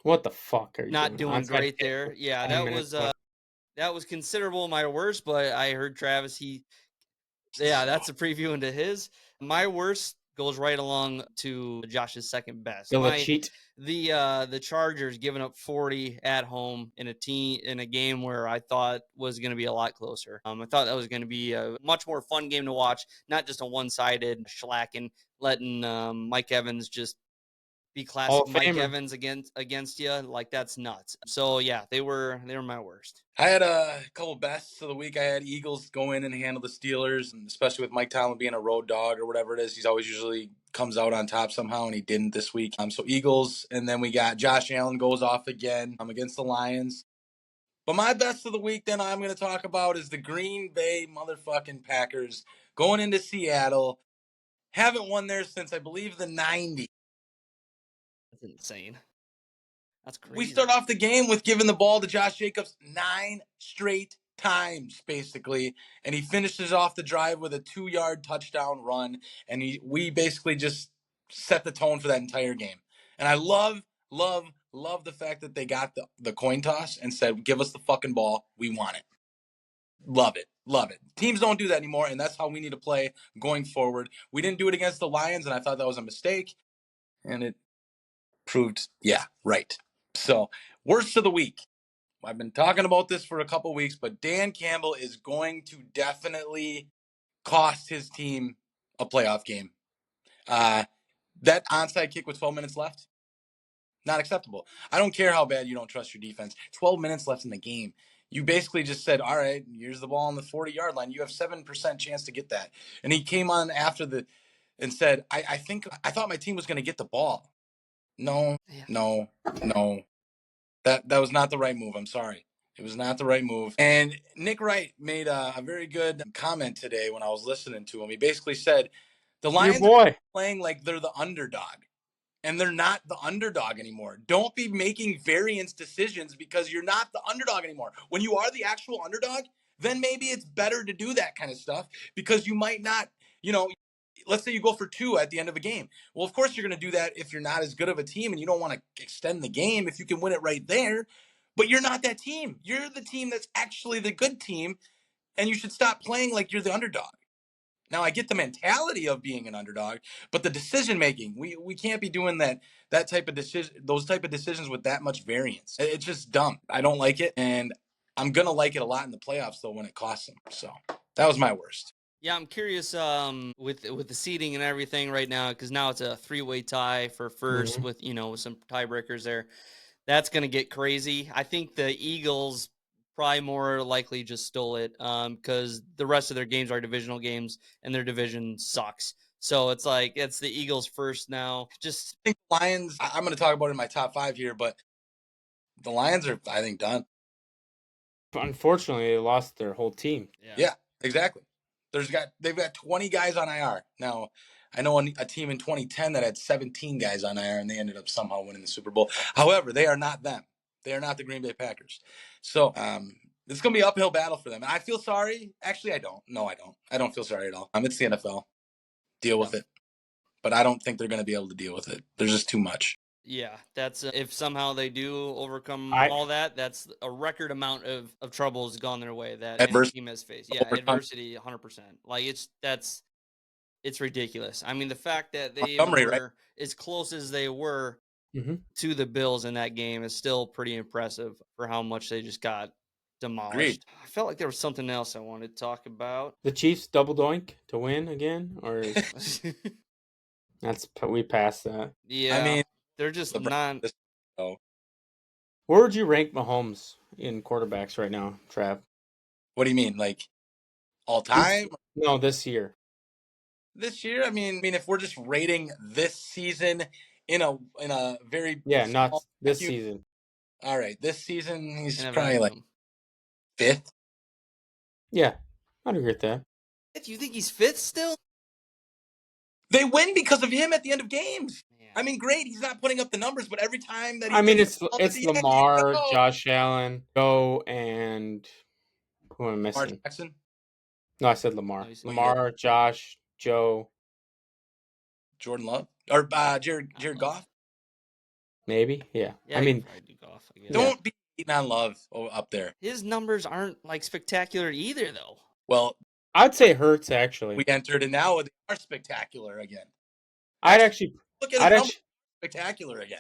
what the fuck are you not doing great there. Yeah, that was considerable my worst, but I heard Travis that's a preview into his. My worst goes right along to Josh's second best. The Chargers giving up 40 at home in a game where I thought was going to be a lot closer. I thought that was going to be a much more fun game to watch, not just a one-sided shellacking, letting Mike Evans just be Hall classic of Mike Famer. Evans against you. Like, that's nuts. So yeah, they were my worst. I had a couple bests of the week. I had Eagles go in and handle the Steelers, and especially with Mike Tomlin being a road dog or whatever it is. He's always usually comes out on top somehow, and he didn't this week. So Eagles, and then we got Josh Allen goes off again against the Lions. But my best of the week then I'm going to talk about is the Green Bay motherfucking Packers going into Seattle. Haven't won there since, I believe, the 90s. That's insane. That's crazy. We start off the game with giving the ball to Josh Jacobs 9 straight times, basically. And he finishes off the drive with a 2-yard touchdown run. And we basically just set the tone for that entire game. And I love the fact that they got the coin toss and said, give us the fucking ball. We want it. Love it. Love it. Teams don't do that anymore, and that's how we need to play going forward. We didn't do it against the Lions, and I thought that was a mistake. And it proved, yeah, right. So, worst of the week. I've been talking about this for a couple weeks, but Dan Campbell is going to definitely cost his team a playoff game. That onside kick with 12 minutes left, not acceptable. I don't care how bad you don't trust your defense. 12 minutes left in the game. You basically just said, all right, here's the ball on the 40-yard line. You have 7% chance to get that. And he came on after and said, I thought my team was going to get the ball. No. That was not the right move. I'm sorry. It was not the right move. And Nick Wright made a very good comment today when I was listening to him. He basically said, the Lions are playing like they're the underdog. And they're not the underdog anymore. Don't be making variance decisions because you're not the underdog anymore. When you are the actual underdog, then maybe it's better to do that kind of stuff because you might not, let's say you go for 2 at the end of a game. Well, of course you're going to do that if you're not as good of a team and you don't want to extend the game if you can win it right there. But you're not that team. You're the team that's actually the good team, and you should stop playing like you're the underdog. Now, I get the mentality of being an underdog, but the decision making, we can't be doing that type of decision, those type of decisions with that much variance. It's just dumb. I don't like it, and I'm gonna like it a lot in the playoffs though when it costs them. So that was my worst. Yeah, I'm curious with the seeding and everything right now because now it's a 3-way tie for first with some tiebreakers there. That's gonna get crazy. I think the Eagles probably more likely just stole it because the rest of their games are divisional games and their division sucks. So it's like it's the Eagles first now. Just I think Lions, I'm going to talk about it in my top 5 here, but the Lions are, I think, done. Unfortunately, they lost their whole team. Yeah, exactly. They've got 20 guys on IR. Now, I know a team in 2010 that had 17 guys on IR, and they ended up somehow winning the Super Bowl. However, they are not them. They are not the Green Bay Packers. So it's going to be an uphill battle for them. And I feel sorry. Actually, I don't. No, I don't. I don't feel sorry at all. It's the NFL. Deal with it. But I don't think they're going to be able to deal with it. There's just too much. Yeah, that's if somehow they do overcome all that, that's a record amount of trouble has gone their way that any team has faced. Yeah, adversity, 100%. Like it's ridiculous. I mean, the fact that they were as close as they were to the Bills in that game is still pretty impressive for how much they just got demolished. Agreed. I felt like there was something else I wanted to talk about. The Chiefs double doink to win again, or we passed that. Yeah, I mean they're just not. Where would you rank Mahomes in quarterbacks right now, Trav? What do you mean, like all time? No, this year. This year, I mean, if we're just rating this season in a very not this season. All right, this season he's probably like 5th. Yeah, I'd agree with that. Do you think he's 5th still? They win because of him at the end of games. Man. I mean, great, he's not putting up the numbers, but every time that it's Lamar, Josh Allen, Joe, and who am I missing? Lamar Jackson? No, I said Lamar. Lamar, Josh, Joe, Jordan Love, or Jared Goff. Maybe, yeah. I mean, Goff, don't be eating on Love up there. His numbers aren't like spectacular either, though. Well, I'd say Hurts actually. We entered, and now they are spectacular again. I'd actually look at his spectacular again.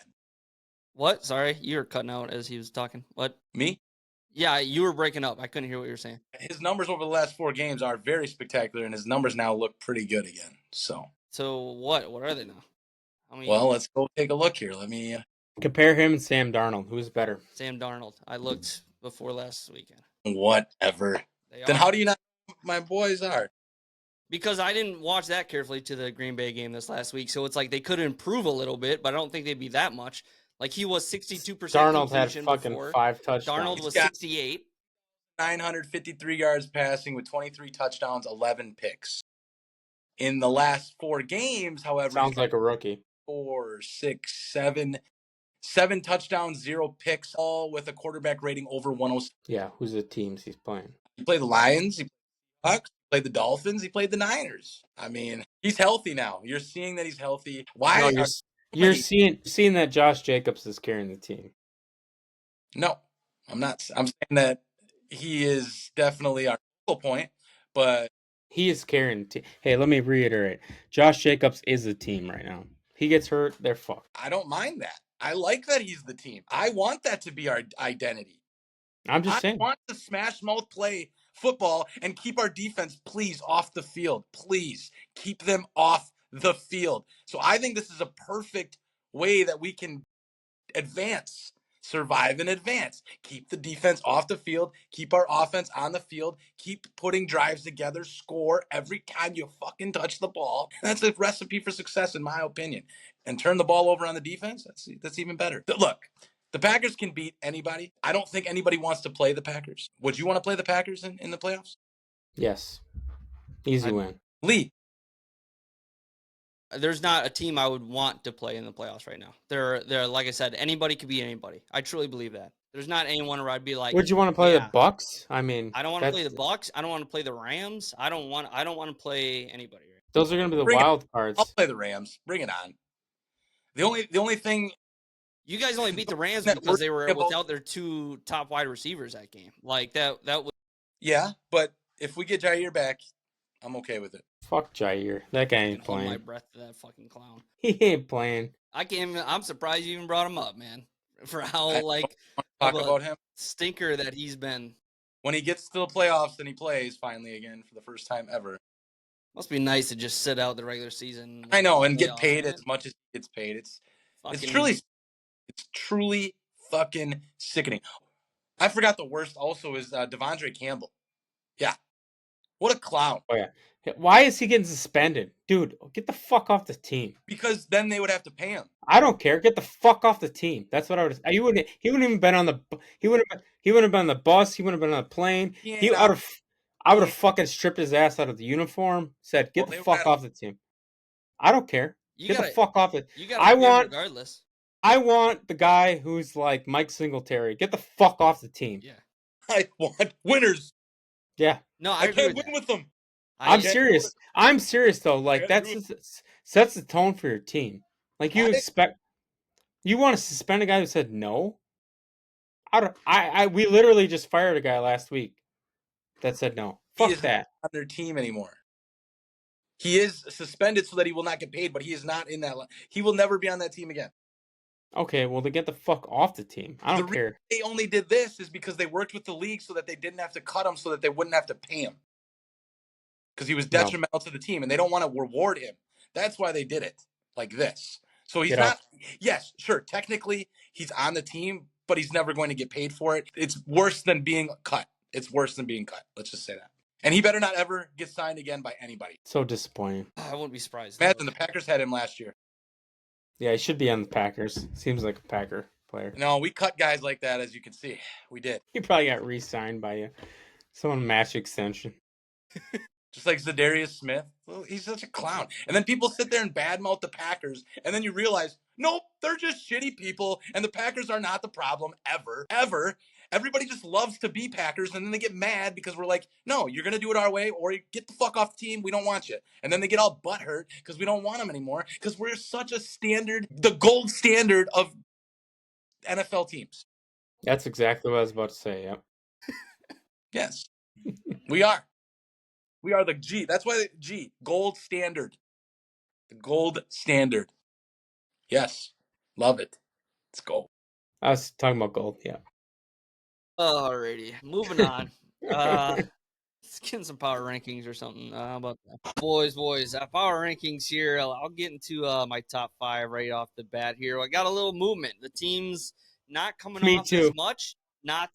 What? Sorry, you were cutting out as he was talking. What? Me? Yeah, you were breaking up. I couldn't hear what you were saying. His numbers over the last 4 games are very spectacular, and his numbers now look pretty good again. So what? What are they now? I mean, Well, let's go take a look here. Let me. Compare him and Sam Darnold. Who's better? Sam Darnold. I looked before last weekend. Whatever. Then how do you not know who my boys are? Because I didn't watch that carefully to the Green Bay game this last week, so it's like they could improve a little bit, but I don't think they'd be that much. Like he was 62% Darnold had completion fucking before. 5 touchdowns. Darnold was Yeah. 68. 953 yards passing with 23 touchdowns, 11 picks. In the last 4 games, however, Sounds like a rookie. 4, 6, 7 touchdowns, 0 picks, all with a quarterback rating over 106. Yeah, who's the teams he's playing? He played the Lions, he played the Bucks, he played the Dolphins, he played the Niners. I mean, he's healthy now. You're seeing that he's healthy. Why? No, you're seeing that Josh Jacobs is carrying the team. No, I'm not. I'm saying that he is definitely our focal point, but He is carrying the team. Hey, let me reiterate. Josh Jacobs is the team right now. He gets hurt, they're fucked. I don't mind that. I like that he's the team. I want that to be our identity. I'm just I saying. want to smash mouth play football and keep our defense, please, off the field. Please keep them off the field. So I think this is a perfect way that we can advance, survive and advance. Keep the defense off the field, keep our offense on the field, keep putting drives together, score every time you fucking touch the ball. That's a recipe for success, in my opinion. And turn the ball over on the defense, that's even better. Look, the Packers can beat anybody. I don't think anybody wants to play the Packers. Would you want to play the Packers in the playoffs? Yes. Easy win. Lee. There's not a team I would want to play in the playoffs right now. They're like I said, anybody could be anybody. I truly believe that. There's not anyone where I'd be like, Would you want to play yeah, the Bucks? I mean, I don't want to play the Bucks. I don't want to play the Rams. I don't want to play anybody. Right? Those are going to be the wild cards. I'll play the Rams. Bring it on. The only thing, you guys only beat the Rams because they were without their 2 top wide receivers that game. Like that was. Yeah, but if we get Jair back, I'm okay with it. Fuck Jair. That guy ain't Hold my playing. breath to that fucking clown. He ain't playing. I'm surprised you even brought him up, man. For how talk about him. Stinker that he's been. When he gets to the playoffs and he plays finally again for the first time ever. Must be nice to just sit out the regular season. I know, and get paid as much as he gets paid. It's truly fucking sickening. I forgot the worst also is Devondre Campbell. Yeah. What a clown. Oh, yeah. Why is he getting suspended? Dude, get the fuck off the team. Because then they would have to pay him. I don't care. Get the fuck off the team. That's what I would. He wouldn't even been on the. He wouldn't have been on the bus. He wouldn't have been on the plane. I would have fucking stripped his ass out of the uniform. Said, get the fuck off the team. I don't care. Get the fuck off it. Regardless. I want the guy who's like Mike Singletary. Get the fuck off the team. Yeah. I want winners. Yeah. No, I can't win with them. I'm serious. I'm serious though. Like sets the tone for your team. Like you want to suspend a guy who said no? We literally just fired a guy last week that said no. Fuck that. Not on their team anymore. He is suspended so that he will not get paid, but he is not in that. He will never be on that team again. Okay, well, then get the fuck off the team. I don't care. They only did this is because they worked with the league so that they didn't have to cut him, so that they wouldn't have to pay him. Because he was detrimental to the team, and they don't want to reward him. That's why they did it like this. So he's not. Yes, sure. Technically, he's on the team, but he's never going to get paid for it. It's worse than being cut. It's worse than being cut. Let's just say that. And he better not ever get signed again by anybody. So disappointing. I wouldn't be surprised. Imagine the Packers had him last year. Yeah, he should be on the Packers. Seems like a Packer player. No, we cut guys like that, as you can see. We did. He probably got re-signed by you. Someone match extension. Just like Zadarius Smith. Well, he's such a clown. And then people sit there and badmouth the Packers, and then you realize, nope, they're just shitty people, and the Packers are not the problem ever, ever. Everybody just loves to be Packers, and then they get mad because we're like, no, you're going to do it our way, or you get the fuck off the team, we don't want you. And then they get all butthurt because we don't want them anymore, because we're such a standard, the gold standard of NFL teams. That's exactly what I was about to say, yep. Yes, we are. We are the G. That's why gold standard. The gold standard. Yes, love it. Let's go. I was talking about gold, yeah. Alrighty, moving on. Let's get in some power rankings or something. How about that? Boys, power rankings here. I'll get into my top 5 right off the bat here. I got a little movement. The team's not coming Me off too. as much, not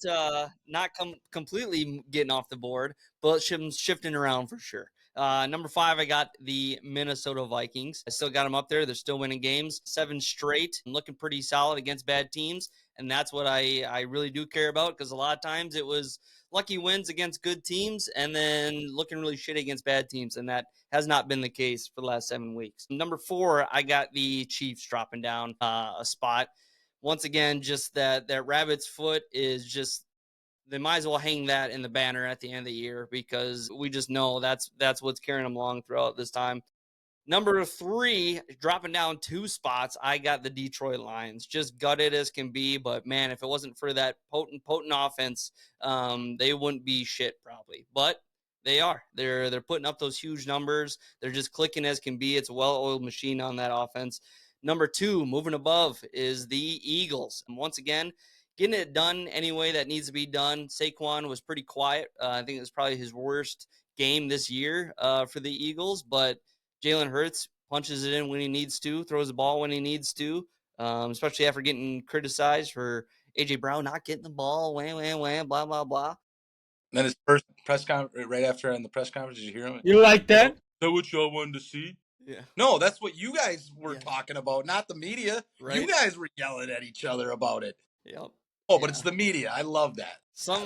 completely getting off the board, but shifting around for sure. Number 5, I got the Minnesota Vikings. I still got them up there. They're still winning games, 7 straight, looking pretty solid against bad teams. And that's what I really do care about, because a lot of times it was lucky wins against good teams and then looking really shitty against bad teams. And that has not been the case for the last 7 weeks. Number 4, I got the Chiefs dropping down a spot. Once again, just that rabbit's foot is just, they might as well hang that in the banner at the end of the year, because we just know that's what's carrying them along throughout this time. Number 3, dropping down 2 spots, I got the Detroit Lions. Just gutted as can be, but man, if it wasn't for that potent offense, they wouldn't be shit probably. But they are. They're putting up those huge numbers. They're just clicking as can be. It's a well-oiled machine on that offense. Number 2, moving above, is the Eagles. And once again, getting it done any way that needs to be done. Saquon was pretty quiet. I think it was probably his worst game this year for the Eagles, but Jalen Hurts punches it in when he needs to, throws the ball when he needs to, especially after getting criticized for A.J. Brown not getting the ball, wham, blah, blah, blah. And then his first press conference, right after in the press conference, did you hear him? You like that? Is that what y'all wanted to see? Yeah. No, that's what you guys were Yeah. talking about, not the media. Right. You guys were yelling at each other about it. Yep. Oh, but it's the media. I love that. There's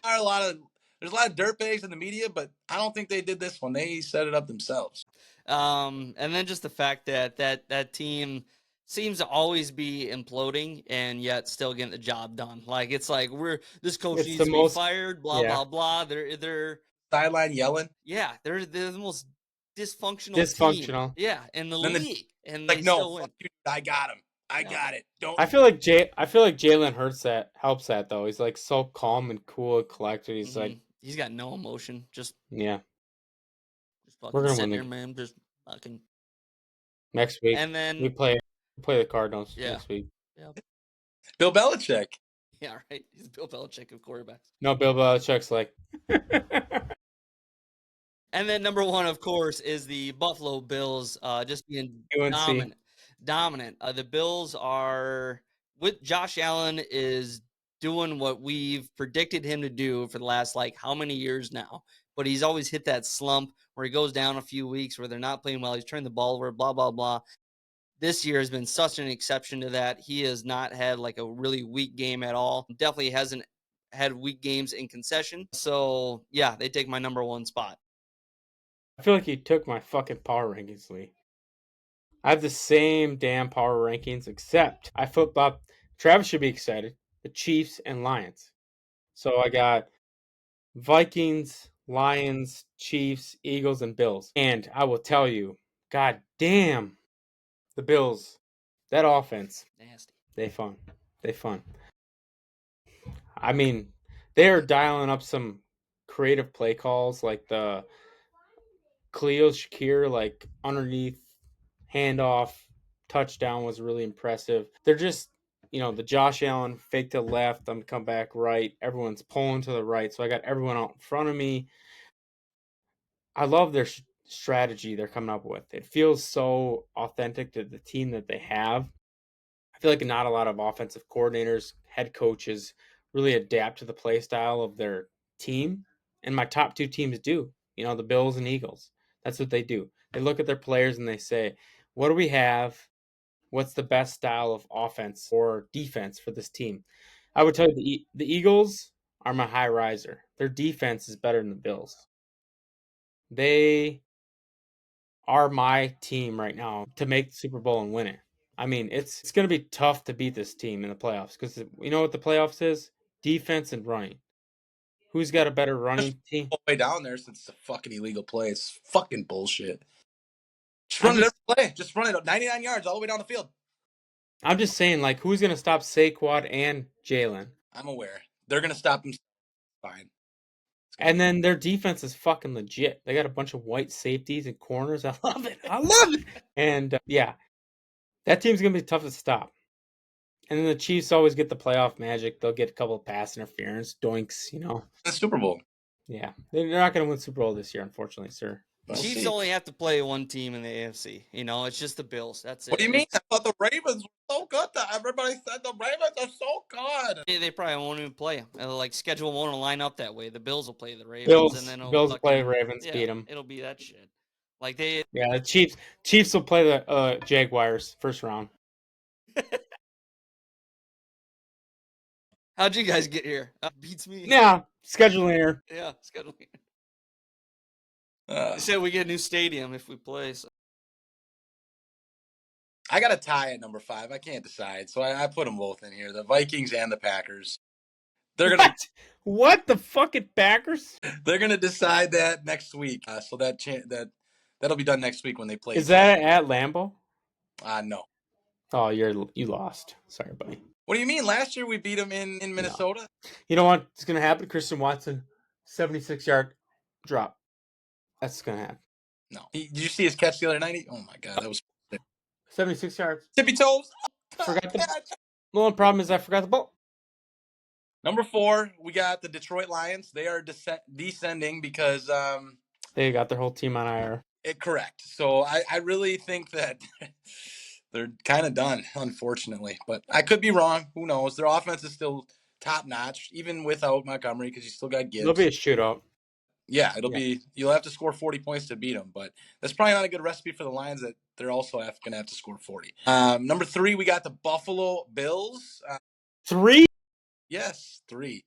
a lot of dirtbags in the media, but I don't think they did this one. They set it up themselves. And then just the fact that team seems to always be imploding and yet still getting the job done. Like, it's like, this coach It's needs the to most- be fired, blah, yeah. blah, blah. They're Sideline yelling. yeah, they're the most dysfunctional Dysfunctional. team. Yeah, in the Then league. And Like, they no, still win. fuck you, I got him. I No. got it. Don't. I feel like Jalen Hurts helps that though. He's like so calm and cool and collected. He's like, He's got no emotion. Just yeah. fucking We're gonna sitting win there, man. Just fucking. Next week And then we play the Cardinals Yeah. next week. Bill Belichick. yeah, right. He's Bill Belichick of quarterbacks. No, Bill Belichick's like. And then number 1, of course, is the Buffalo Bills, just being UNC. dominant. The Bills are, with Josh Allen, is doing what we've predicted him to do for the last, like, how many years now. But he's always hit that slump where he goes down a few weeks where they're not playing well. He's turning the ball over, blah, blah, blah. This year has been such an exception to that. He has not had, like, a really weak game at all. Definitely hasn't had weak games in concession. So, yeah, they take my number 1 spot. I feel like you took my fucking power rankings, Lee. I have the same damn power rankings, except I flip-flop. Travis should be excited. The Chiefs and Lions. So I got Vikings, Lions, Chiefs, Eagles, and Bills. And I will tell you, god damn, the Bills, that offense, Nasty. they fun. I mean, they're dialing up some creative play calls, like the Khalil Shakir, like underneath handoff touchdown was really impressive. They're just, the Josh Allen fake to left, I'm come back right. Everyone's pulling to the right, so I got everyone out in front of me. I love their strategy they're coming up with. It feels so authentic to the team that they have. I feel like not a lot of offensive coordinators, head coaches really adapt to the play style of their team. And my top 2 teams do, the Bills and Eagles. That's what they do. They look at their players and they say, what do we have? What's the best style of offense or defense for this team? I would tell you the Eagles are my high riser. Their defense is better than the Bills. They are my team right now to make the Super Bowl and win it. I mean, it's going to be tough to beat this team in the playoffs, because you know what the playoffs is? Defense and running. Who's got a better running team? All the way down there since it's a fucking illegal play. It's fucking bullshit. Just run it every play. Just run it 99 yards all the way down the field. I'm just saying, like, who's going to stop Saquon and Jalen? I'm aware. They're going to stop him. Fine. And then their defense is fucking legit. They got a bunch of white safeties and corners. I love it. And, yeah, that team's going to be tough to stop. And then the Chiefs always get the playoff magic. They'll get a couple of pass interference, doinks, The Super Bowl. Yeah, they're not going to win Super Bowl this year, unfortunately, sir. We'll Chiefs see. only have to play one team in the AFC. You know, it's just the Bills. That's it. What do you mean? I thought the Ravens were so good. Everybody said the Ravens are so good. They probably won't even play them. Like schedule won't line up that way. The Bills will play the Ravens, Bills, and then it'll Bills will play fucking- Ravens, yeah, beat them. It'll be that shit. Like they. Yeah, the Chiefs will play the Jaguars first round. How'd you guys get here? Beats me. Yeah, scheduling here. Yeah, schedule. They said we get a new stadium if we play. So. I got a tie at number 5. I can't decide, so I put them both in here: the Vikings and the Packers. They're gonna What the fucking Packers? they're gonna decide that next week. So that'll be done next week when they play. Is that at Lambeau? No. Oh, you lost. Sorry, buddy. What do you mean? Last year we beat them in Minnesota. You know what's going to happen? Christian Watson, 76-yard drop. That's going to happen. No. Did you see his catch the other night? Oh my god, that was 76 yards. tippy toes. Forgot the only problem is I forgot the ball. Number 4, we got the Detroit Lions. They are descending because They got their whole team on IR. correct. So I really think that they're kind of done, unfortunately. But I could be wrong. Who knows? Their offense is still top notch, even without Montgomery, because you still got Gibbs. It'll be a shootout. Yeah, it'll be. You'll have to score 40 points to beat them, but that's probably not a good recipe for the Lions. That they're also going to have to score 40. Number 3, we got the Buffalo Bills. 3? Yes, 3.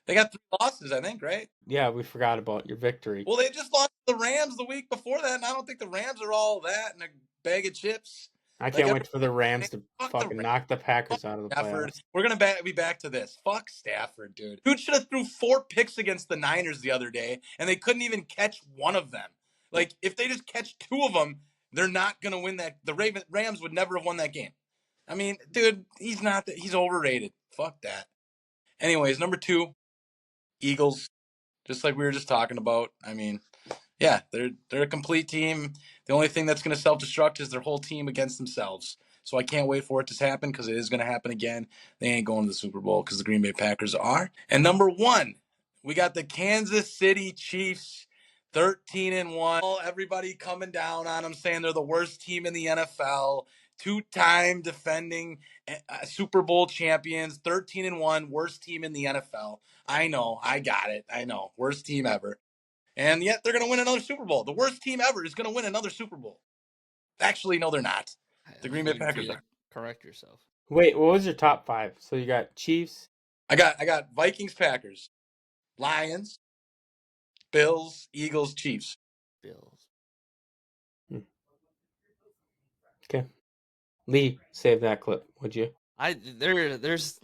They got 3 losses, I think, right? Yeah, we forgot about your victory. Well, they just lost to the Rams the week before that, and I don't think the Rams are all that and a bag of chips. I can't wait for the Rams to Fuck the fucking Rams. knock the Packers out of the Stafford. playoffs. We're gonna be back to this. Fuck Stafford, dude. Dude should have threw 4 picks against the Niners the other day, and they couldn't even catch one of them. Like, if they just catch 2 of them, they're not gonna win that. The Rams would never have won that game. I mean, dude, he's overrated. Fuck that. Anyways, number 2, Eagles. Just like we were just talking about. I mean, yeah, they're a complete team. The only thing that's gonna self-destruct is their whole team against themselves. So I can't wait for it to happen because it is going to happen again. They ain't going to the Super Bowl because the Green Bay Packers are. And number 1, we got the Kansas City Chiefs, 13-1. Everybody coming down on them, saying they're the worst team in the NFL. 2-time defending Super Bowl champions, 13-1, worst team in the NFL. I know, I got it. I know, worst team ever. And yet they're going to win another Super Bowl. The worst team ever is going to win another Super Bowl. Actually, no, they're not. The Green Bay Packers are. Correct yourself. Wait, what was your top 5? So you got Chiefs. I got Vikings, Packers, Lions, Bills, Eagles, Chiefs. Bills. Okay. Lee, save that clip, would you? There's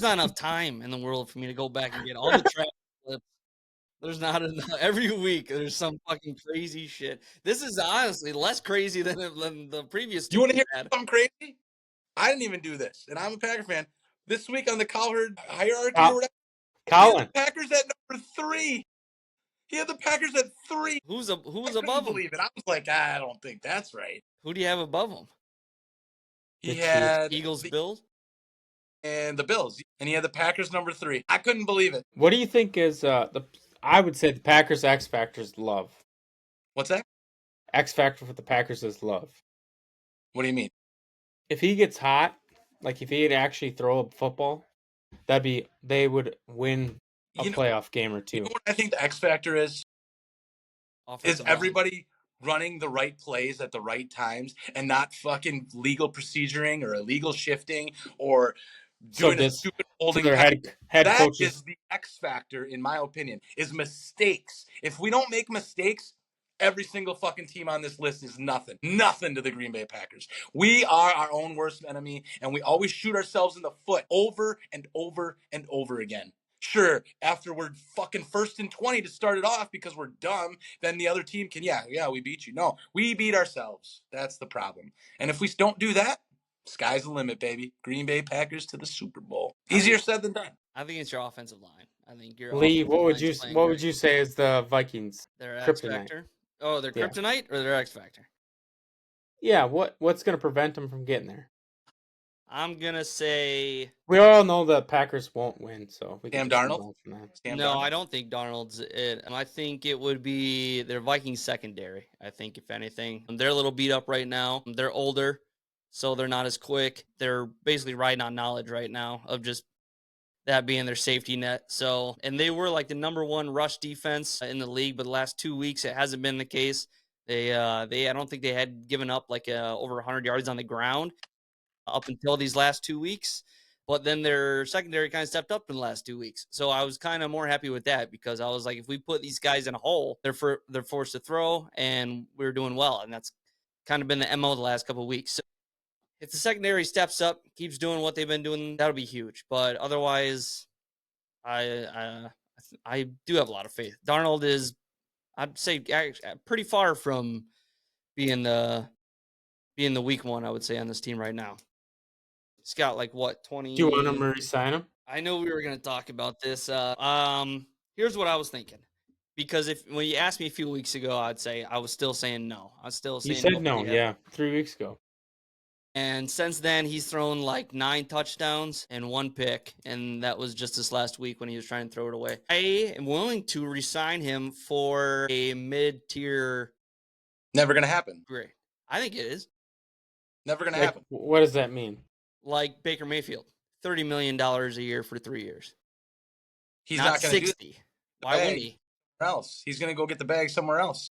not enough time in the world for me to go back and get all the trash clips. There's not enough. Every week there's some fucking crazy shit. This is honestly less crazy than the previous. You want to hear had. something crazy? I didn't even do this, and I'm a Packer fan. This week on the Cowherd hierarchy or whatever, Colin. Packers at number 3. He had the Packers at 3. Who was I above couldn't him? believe it. I was like, I don't think that's right. Who do you have above him? He The had Eagles, the, Bills. and the Bills, and he had the Packers number 3. I couldn't believe it. What do you think is I would say the Packers X factor is love. What's that? X factor for the Packers is love. What do you mean? If he gets hot, like if he'd actually throw a football, they would win a playoff game or 2. You know what I think the X factor is Offensive line. everybody running the right plays at the right times and not fucking legal proceduring or illegal shifting or doing a stupid holding their pattern. head That coaches. is the X factor, in my opinion, is mistakes. If we don't make mistakes, every single fucking team on this list is nothing. Nothing to the Green Bay Packers. We are our own worst enemy, and we always shoot ourselves in the foot over and over and over again. Sure, after we're fucking 1st and 20 to start it off because we're dumb, then the other team can, yeah, we beat you. No, we beat ourselves. That's the problem. And if we don't do that, sky's the limit, baby. Green Bay Packers to the Super Bowl. Easier said than done. I think it's your offensive line. I think your Lee, offensive what would line's you playing what great. would you say is the Vikings? Their X kryptonite? factor? Oh, their Yeah. kryptonite or their X factor? Yeah, what's going to prevent them from getting there? I'm gonna say We all know the Packers won't win, so we Sam can just Darnold? move on from that. Sam no. Darnold? I don't think Darnold's it. I think it would be their Vikings secondary. I think if anything, they're a little beat up right now. They're older, so they're not as quick. They're basically riding on knowledge right now of just that being their safety net. So, and they were like the number one rush defense in the league, but the last 2 weeks it hasn't been the case. I don't think they had given up like over 100 yards on the ground up until these last 2 weeks. But then their secondary kind of stepped up in the last 2 weeks. So I was kind of more happy with that because I was like, if we put these guys in a hole, they're forced to throw, and we're doing well. And that's kind of been the MO the last couple of weeks. So if the secondary steps up, keeps doing what they've been doing, that'll be huge. But otherwise, I do have a lot of faith. Darnold is, I'd say, pretty far from being the weak one, I would say, on this team right now. He's got like what 20. Do you want him to resign him? I know we were going to talk about this. Here's what I was thinking, because when you asked me a few weeks ago, I'd say I was still saying no. I was still saying You said no, yeah, 3 weeks ago. And since then, he's thrown like 9 touchdowns and 1 pick, and that was just this last week when he was trying to throw it away. I am willing to resign him for a mid-tier Never going to happen. grade. I think it is. Never going to Like, happen. what does that mean? Like Baker Mayfield, $30 million a year for 3 years. He's Not not going to do 60. Why wouldn't he? somewhere else. He's going to go get the bag somewhere else.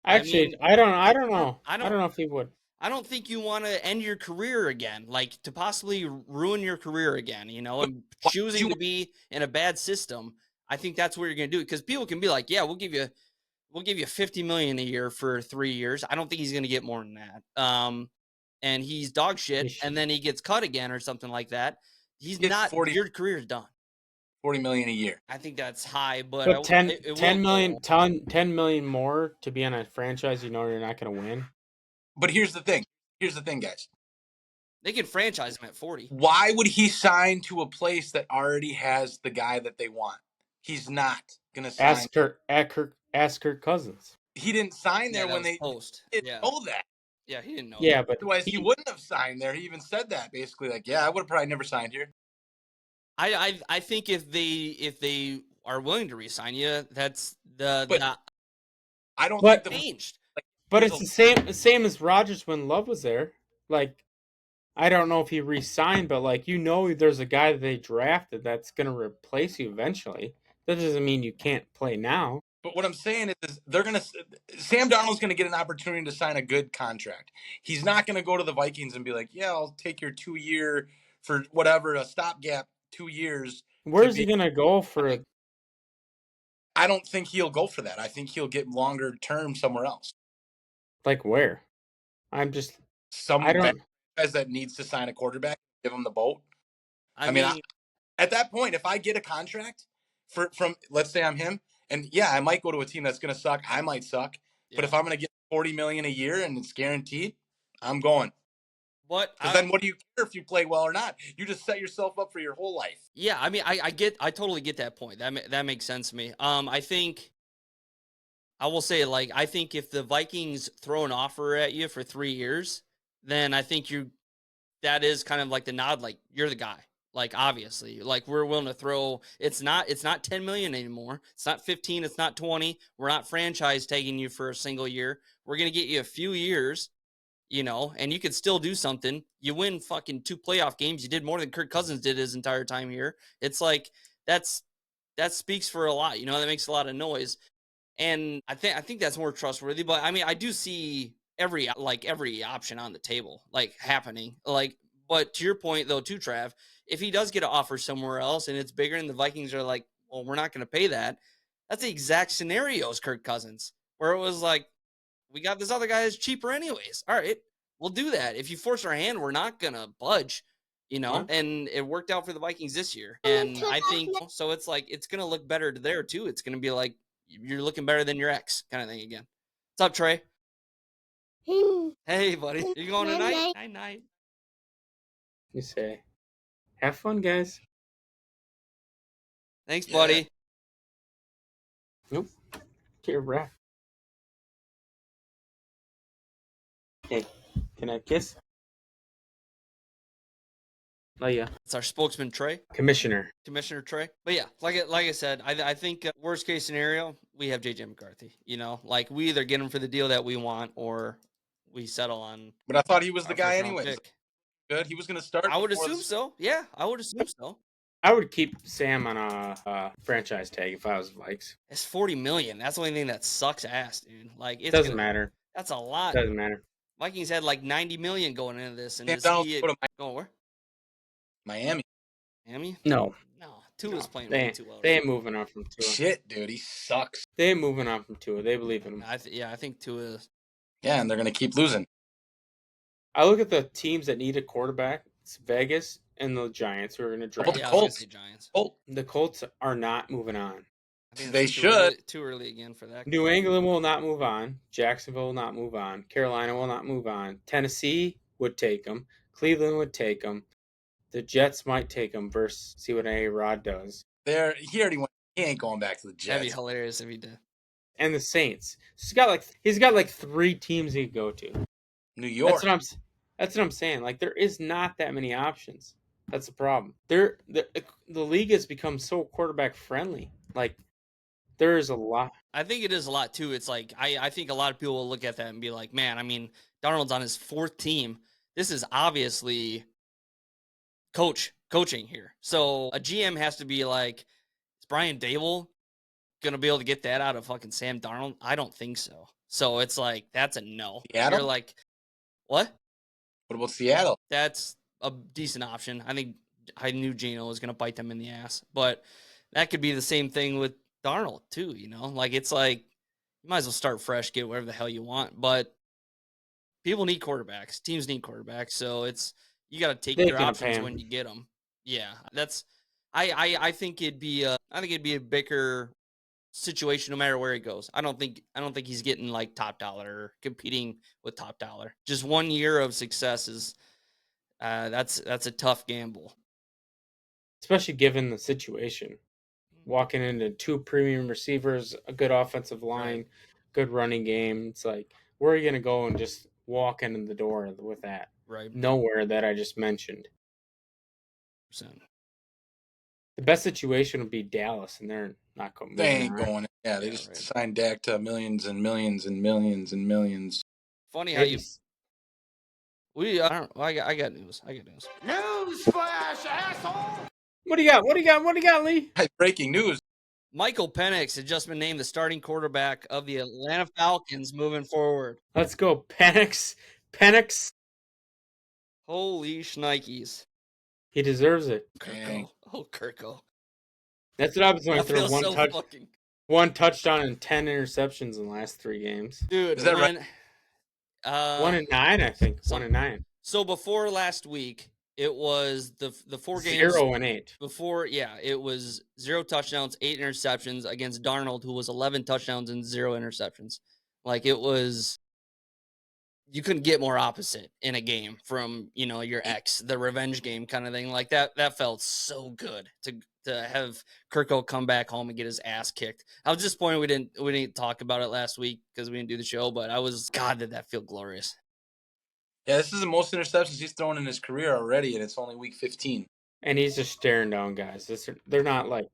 Actually, I don't know. I don't know if he would. I don't think you want to end your career again, like to possibly ruin your career again, and choosing to be in a bad system. I think that's what you're going to do, because people can be like, yeah, we'll give you $50 million a year for 3 years. I don't think he's going to get more than that. And he's dog shit, and then he gets cut again or something like that. He's not. Your career's done. $40 million a year. I think that's high, but 10 million more to be on a franchise, you're not going to win. But here's the thing. Guys. They can franchise him at 40. Why would he sign to a place that already has the guy that they want? He's not going to sign. Ask Kirk Cousins. He didn't sign there when they didn't know that. Yeah, he didn't know. Yeah, but otherwise he wouldn't have signed there. He even said that basically, like, yeah, I would have probably never signed here. I think if they are willing to re-sign you, that's I don't but, think changed. But it's the same as Rodgers when Love was there. Like, I don't know if he re-signed, but like, there's a guy that they drafted that's going to replace you eventually. That doesn't mean you can't play now. But what I'm saying is Sam Darnold's going to get an opportunity to sign a good contract. He's not going to go to the Vikings and be like, yeah, I'll take your 2-year for whatever, a stopgap 2 years. Where's he going to go for it? I don't think he'll go for that. I think he'll get longer term somewhere else. Like where? I don't guys that needs to sign a quarterback, give him the boat. I mean, at that point, if I get a contract from let's say I'm him, and yeah, I might go to a team that's going to suck. I might suck, but if I'm going to get $40 million a year and it's guaranteed, I'm going. But then what do you care if you play well or not? You just set yourself up for your whole life. Yeah, I mean, I totally get that point. That makes sense to me. I think I will say, like, I think if the Vikings throw an offer at you for 3 years, then I think that is kind of like the nod, like you're the guy. Like, obviously, like, we're willing to throw. It's not 10 million anymore. It's not 15. It's not 20. We're not franchise tagging you for a single year. We're going to get you a few years, and you could still do something. You win fucking 2 playoff games. You did more than Kirk Cousins did his entire time here. It's like, that speaks for a lot, that makes a lot of noise. And I think that's more trustworthy, but I mean, I do see every option on the table, like, happening, like, but to your point though, too, Trav, if he does get an offer somewhere else and it's bigger and the Vikings are like, well, we're not going to pay that. That's the exact scenario as Kirk Cousins, where it was like, we got this other guy that's cheaper anyways. All right, we'll do that. If you force our hand, we're not going to budge, and it worked out for the Vikings this year. And I think, so it's like, it's going to look better there too. It's going to be like, you're looking better than your ex kind of thing again. What's up, Trey? Hey, buddy. You going tonight? Night. You say, have fun, guys. Thanks, buddy. Nope. Get your breath. Hey, can I kiss? Oh yeah. It's our spokesman, Trey. Commissioner. Commissioner Trey. But yeah, like I said, I think worst case scenario, we have JJ McCarthy. You know, like we either get him for the deal that we want or we settle on. But I thought he was the our guy first-round anyways. pick. Good. He was going to start. I would before assume this- so. Yeah, I would assume so. I would keep Sam on a franchise tag if I was Vikes. It's $40 million. That's the only thing that sucks ass, dude. Like it Doesn't matter. That's a lot. Doesn't matter. Vikings had like $90 million going into this, and Sam to Darnold see it go to going where? Miami. Miami? No. No, Tua's playing They way ain't, too well. they ain't moving on from Tua. Shit, dude. He sucks. They ain't moving on from Tua. They believe in him. I think Tua. Yeah, and they're going to keep losing. I look at the teams that need a quarterback. It's Vegas and the Giants who are going to How about draft. the Yeah, I was gonna Colts? say Giants. Colt. The Colts are not moving on. I think They it's should. too early again for that. New England will not move on. Jacksonville will not move on. Carolina will not move on. Tennessee would take them. Cleveland would take them. The Jets might take them versus see what A-Rod does. He already went. He ain't going back to the That'd be Jets. hilarious if he did. And the Saints. He's got like 3 teams he could go to. New York. That's what I'm saying. Like there is not that many options. That's the problem. The league has become so quarterback friendly. Like there is a lot. I think it is a lot too. It's like I think a lot of people will look at that and be like, man, I mean, Darnold's on his 4th team. This is obviously coaching here. So a GM has to be like, is Brian Dable gonna be able to get that out of fucking Sam Darnold? I don't think so. So it's like that's a no. Seattle? You're like, what? What about Seattle? That's a decent option. I knew Geno was gonna bite them in the ass, but that could be the same thing with Darnold too. You know, like it's like you might as well start fresh, get whatever the hell you want. But people need quarterbacks. Teams need quarterbacks. So it's you got to take They your can options pay 'em. when you get them. Yeah, that's. I think it'd be a bigger situation no matter where he goes. I don't think he's getting like top dollar or competing with top dollar. Just 1 year of success is that's a tough gamble. Especially given the situation. Walking into 2 premium receivers, a good offensive line, good running game. It's like, where are you going to go and just walk into the door with that? Right. Nowhere that I just mentioned. Percent. The best situation would be Dallas, and they're not going. They ain't on. going. Yeah, they Yeah, just right. signed Dak to millions and millions and millions and millions. Funny how Maybe I don't. I got news. What do you got? What do you got, Lee? Hey, breaking news. Michael Penix had just been named the starting quarterback of the Atlanta Falcons moving forward. Let's go, Penix. Penix. Holy shnikes. He deserves it. Dang. Kirko. Oh, Kirko. That's what happens when I That throw feels so fucking... one touchdown and 10 interceptions in the last 3 games. Dude, Is that right? 1 and 9, I think. so- 1 and 9. So before last week, it was the 4 games. 0 and 8. Before, it was 0 touchdowns, 8 interceptions against Darnold, who was 11 touchdowns and 0 interceptions. Like it was, you couldn't get more opposite in a game from your ex, the revenge game kind of thing. Like that felt so good to have Kirko come back home and get his ass kicked. I was disappointed we didn't talk about it last week because we didn't do the show, but God, did that feel glorious. Yeah, this is the most interceptions he's thrown in his career already, and it's only week 15. And he's just staring down guys. They're not like,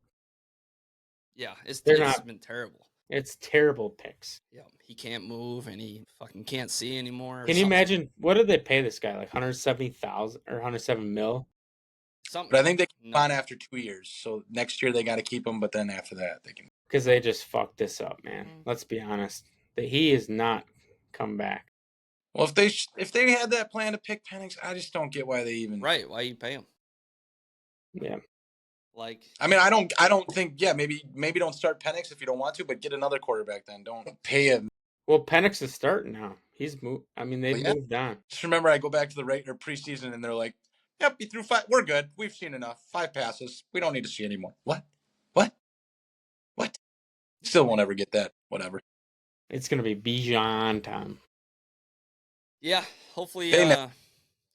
Yeah, it's They're not- been terrible. it's terrible picks. Yeah, he can't move and he fucking can't see anymore. or Can you something. imagine, what did they pay this guy? Like 170,000 or 107 mil? Something. But I think they keep No. on after 2 years. So next year they got to keep him, but then after that they can. Because they just fucked this up, man. Let's be honest. He is not come back. Well, if they had that plan to pick Penix, I just don't get why they even. Right? Why you pay him? Yeah. Like, I mean, I don't think. Yeah, maybe don't start Penix if you don't want to, but get another quarterback then. Don't pay him. Well, Penix is starting now. He's moved. I mean, they've Well, yeah. moved on. Just remember, I go back to the regular preseason, and they're like, "Yep, you threw 5. We're good. We've seen enough. 5 passes. We don't need to see anymore." What? Still won't ever get that. Whatever. It's going to be Bijan time. yeah. Hopefully, They never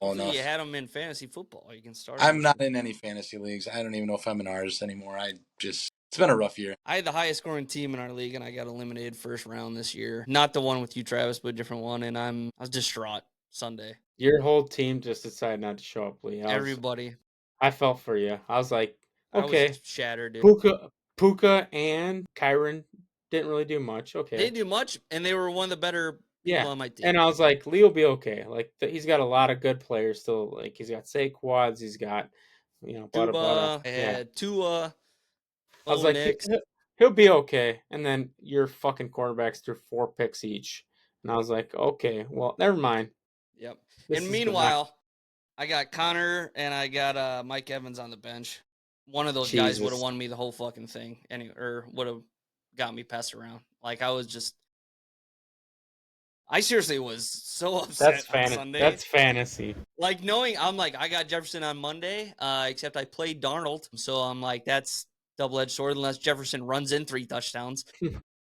hopefully enough. you had him in fantasy football. You can start. I'm him. not in any fantasy leagues. I don't even know if I'm in ours anymore. It's been a rough year. I had the highest scoring team in our league, and I got eliminated first round this year. Not the one with you, Travis, but a different one. And I was distraught Sunday. Your whole team just decided not to show up, Lee. Everybody. I felt for you. I was like, I okay, was shattered, dude. Puka and Kyron didn't really do much. They Okay, didn't do much, and they were one of the better people yeah, on my team. and I was like, Lee will be okay. Like he's got a lot of good players still. Like he's got Saquads, he's got Tuba, yeah. Tua. I was like, Nix. he'll be okay. And then your fucking quarterbacks threw 4 picks each, and I was like, okay, well, never mind. Yep. This And is meanwhile, I got Connor and I got Mike Evans on the bench. One of those guys would have Jesus. won me the whole fucking thing, or would have got me passed around. Like I seriously was so upset on Sunday. That's fantasy. Like knowing, I'm like, I got Jefferson on Monday, except I played Darnold, so I'm like, that's double-edged sword. Unless Jefferson runs in 3 touchdowns,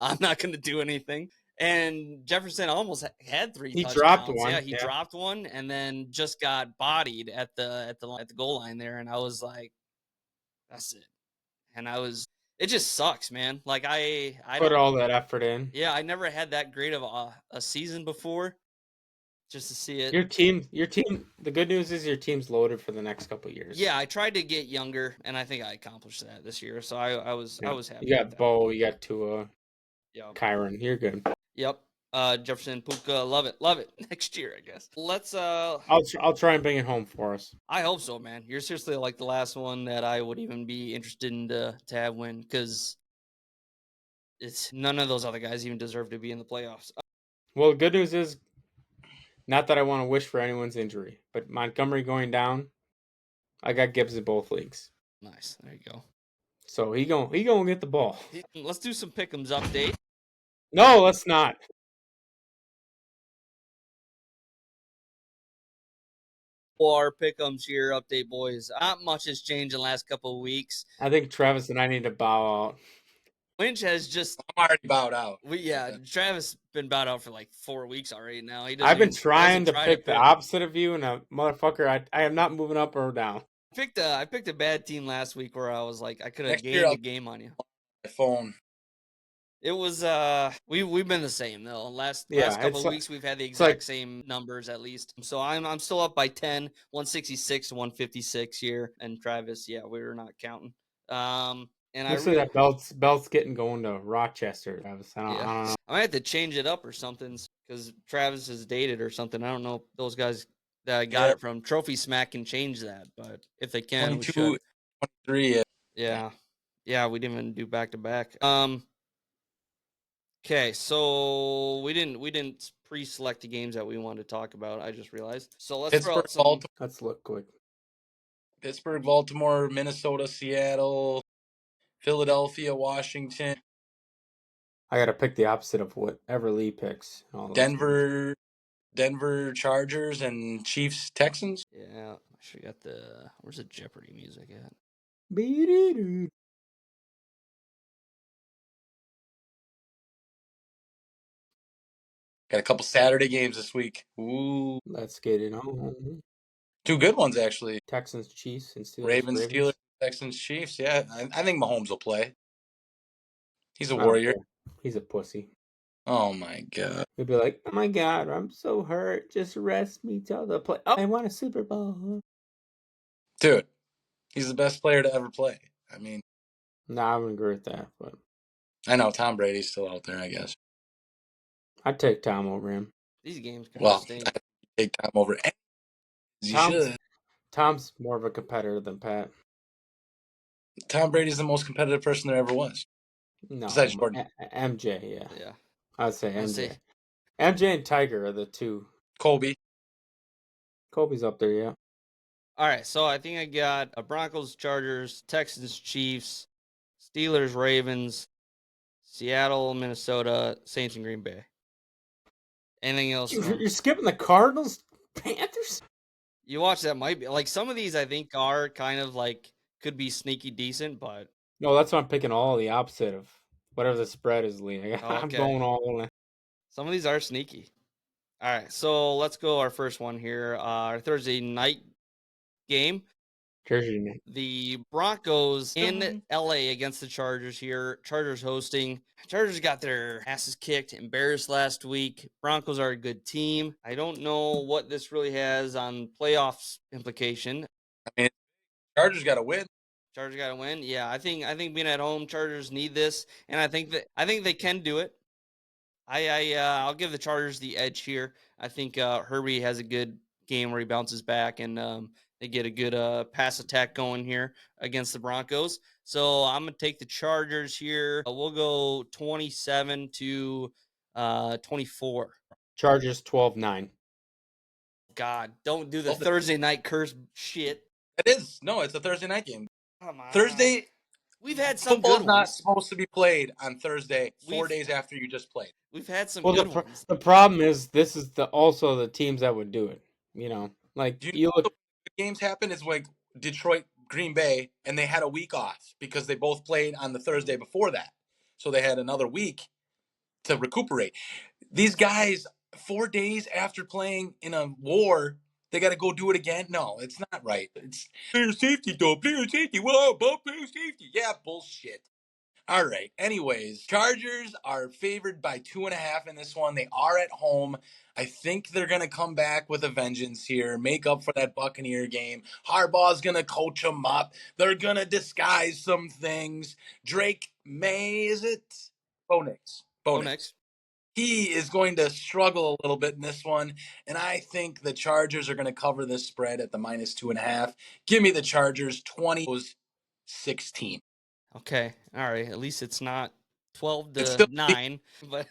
I'm not going to do anything. And Jefferson almost had 3 touchdowns. He dropped one. Yeah, he dropped one, and then just got bodied at the goal line there. And I was like, that's it. And it just sucks, man. Like I put all that effort in. Yeah, I never had that great of a season before. Just to see it. Your team. The good news is your team's loaded for the next couple of years. Yeah, I tried to get younger, and I think I accomplished that this year. So I was happy. You got Bo, you got Tua, yeah, Kyron. You're good. Yep. Jefferson, Puka, love it next year, I guess. Let's I'll try and bring it home for us. I hope so, man. You're seriously like the last one that I would even be interested in to have win, because it's none of those other guys even deserve to be in the playoffs. Well, the good news is, not that I want to wish for anyone's injury, but Montgomery going down, I got Gibbs in both leagues. Nice, there you go. So he gonna get the ball. Let's do some pick'ems update. No, let's not. Our pick'ems here update, boys. Not much has changed in the last couple of weeks. I think Travis and I need to bow out. Lynch has just I'm already bowed out. Travis been bowed out for like 4 weeks already now. I've been trying to pick the opposite of you, and a motherfucker, I am not moving up or down. I picked a bad team last week where I was like, I could have gained the game on you. My phone. It was we've been the same though. Last couple of weeks we've had the exact same numbers at least. So I'm still up by 10, 166 to 156 here. And Travis, yeah, we're not counting. And I see that belt's getting going to Rochester, Travis. I don't know. I might have to change it up or something because Travis is dated or something. I don't know if those guys that I got it from Trophy Smack can change that, but if they can, 22, 23. Yeah, we didn't even do back to back. Okay, so we didn't pre-select the games that we wanted to talk about. I just realized. So let's throw out some. Let's look quick. Pittsburgh, Baltimore, Minnesota, Seattle, Philadelphia, Washington. I got to pick the opposite of whatever Lee picks. Denver, Chargers, and Chiefs, Texans. Yeah, I should got where's the Jeopardy music at? Got a couple Saturday games this week. Ooh. Let's get it on. 2 good ones, actually. Texans, Chiefs, and Steelers. Ravens, Steelers, Texans, Chiefs. Yeah, I think Mahomes will play. He's a warrior. He's a pussy. Oh, my God. He'll be like, oh, my God, I'm so hurt. Just rest me till the play. Oh, I want a Super Bowl. Dude, he's the best player to ever play. I mean. Nah, I wouldn't agree with that, but. I know, Tom Brady's still out there, I guess. I'd take Tom over him. These games kind of stink. I'd take Tom over him. Tom's more of a competitor than Pat. Tom Brady's the most competitive person there ever was. No, besides Jordan. MJ, yeah. I'd say MJ. MJ and Tiger are the two. Kobe's up there, yeah. All right, so I think I got a Broncos, Chargers, Texans, Chiefs, Steelers, Ravens, Seattle, Minnesota, Saints, and Green Bay. Anything else? You're skipping the Cardinals, Panthers? You watch that might be like some of these I think are kind of like could be sneaky decent, but no, that's why I'm picking all the opposite of whatever the spread is, Lee. I'm going all in. Some of these are sneaky. All right, so let's go our first one here. Our Thursday night game. The Broncos in LA against the Chargers here. Chargers hosting. Chargers got their asses kicked, embarrassed last week. Broncos are a good team. I don't know what this really has on playoffs implication. I mean, Chargers got to win. Chargers got to win. Yeah, I think being at home, Chargers need this, and I think they can do it. I'll give the Chargers the edge here. I think Herbie has a good game where he bounces back and they get a good pass attack going here against the Broncos. So I'm gonna take the Chargers here. We'll go 27 to 24. Chargers 12-9. God, don't do the Thursday night curse shit. It is. No, it's a Thursday night game. Come on. Thursday. We've had some Football's good not ones. supposed to be played on Thursday, 4 We've- days after you just played. We've had some Well, good ones. the problem is this is also the teams that would do it. You know, like Do you look. the games happen is like Detroit, Green Bay, and they had a week off because they both played on the Thursday before that. So they had another week to recuperate. These guys, 4 days after playing in a war, they got to go do it again? No, it's not right. It's player safety, though. Player safety. Whoa, about player safety. Yeah, bullshit. All right. Anyways, Chargers are favored by 2.5 in this one. They are at home. I think they're going to come back with a vengeance here, make up for that Buccaneer game. Harbaugh's going to coach them up. They're going to disguise some things. Drake May, is it? Bo Nix. He is going to struggle a little bit in this one, and I think the Chargers are going to cover this spread at the -2.5. Give me the Chargers 20-16. Okay. All right. At least it's not 12 It's to still- 9, but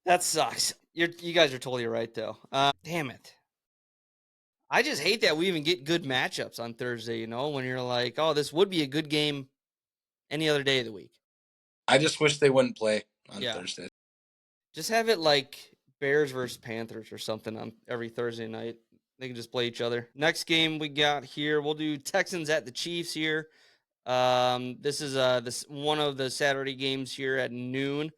that sucks. You guys are totally right, though. Damn it. I just hate that we even get good matchups on Thursday, when you're like, oh, this would be a good game any other day of the week. I just wish they wouldn't play on Yeah. Thursday. Just have it like Bears versus Panthers or something on every Thursday night. They can just play each other. Next game we got here, we'll do Texans at the Chiefs here. This is this one of the Saturday games here at noon.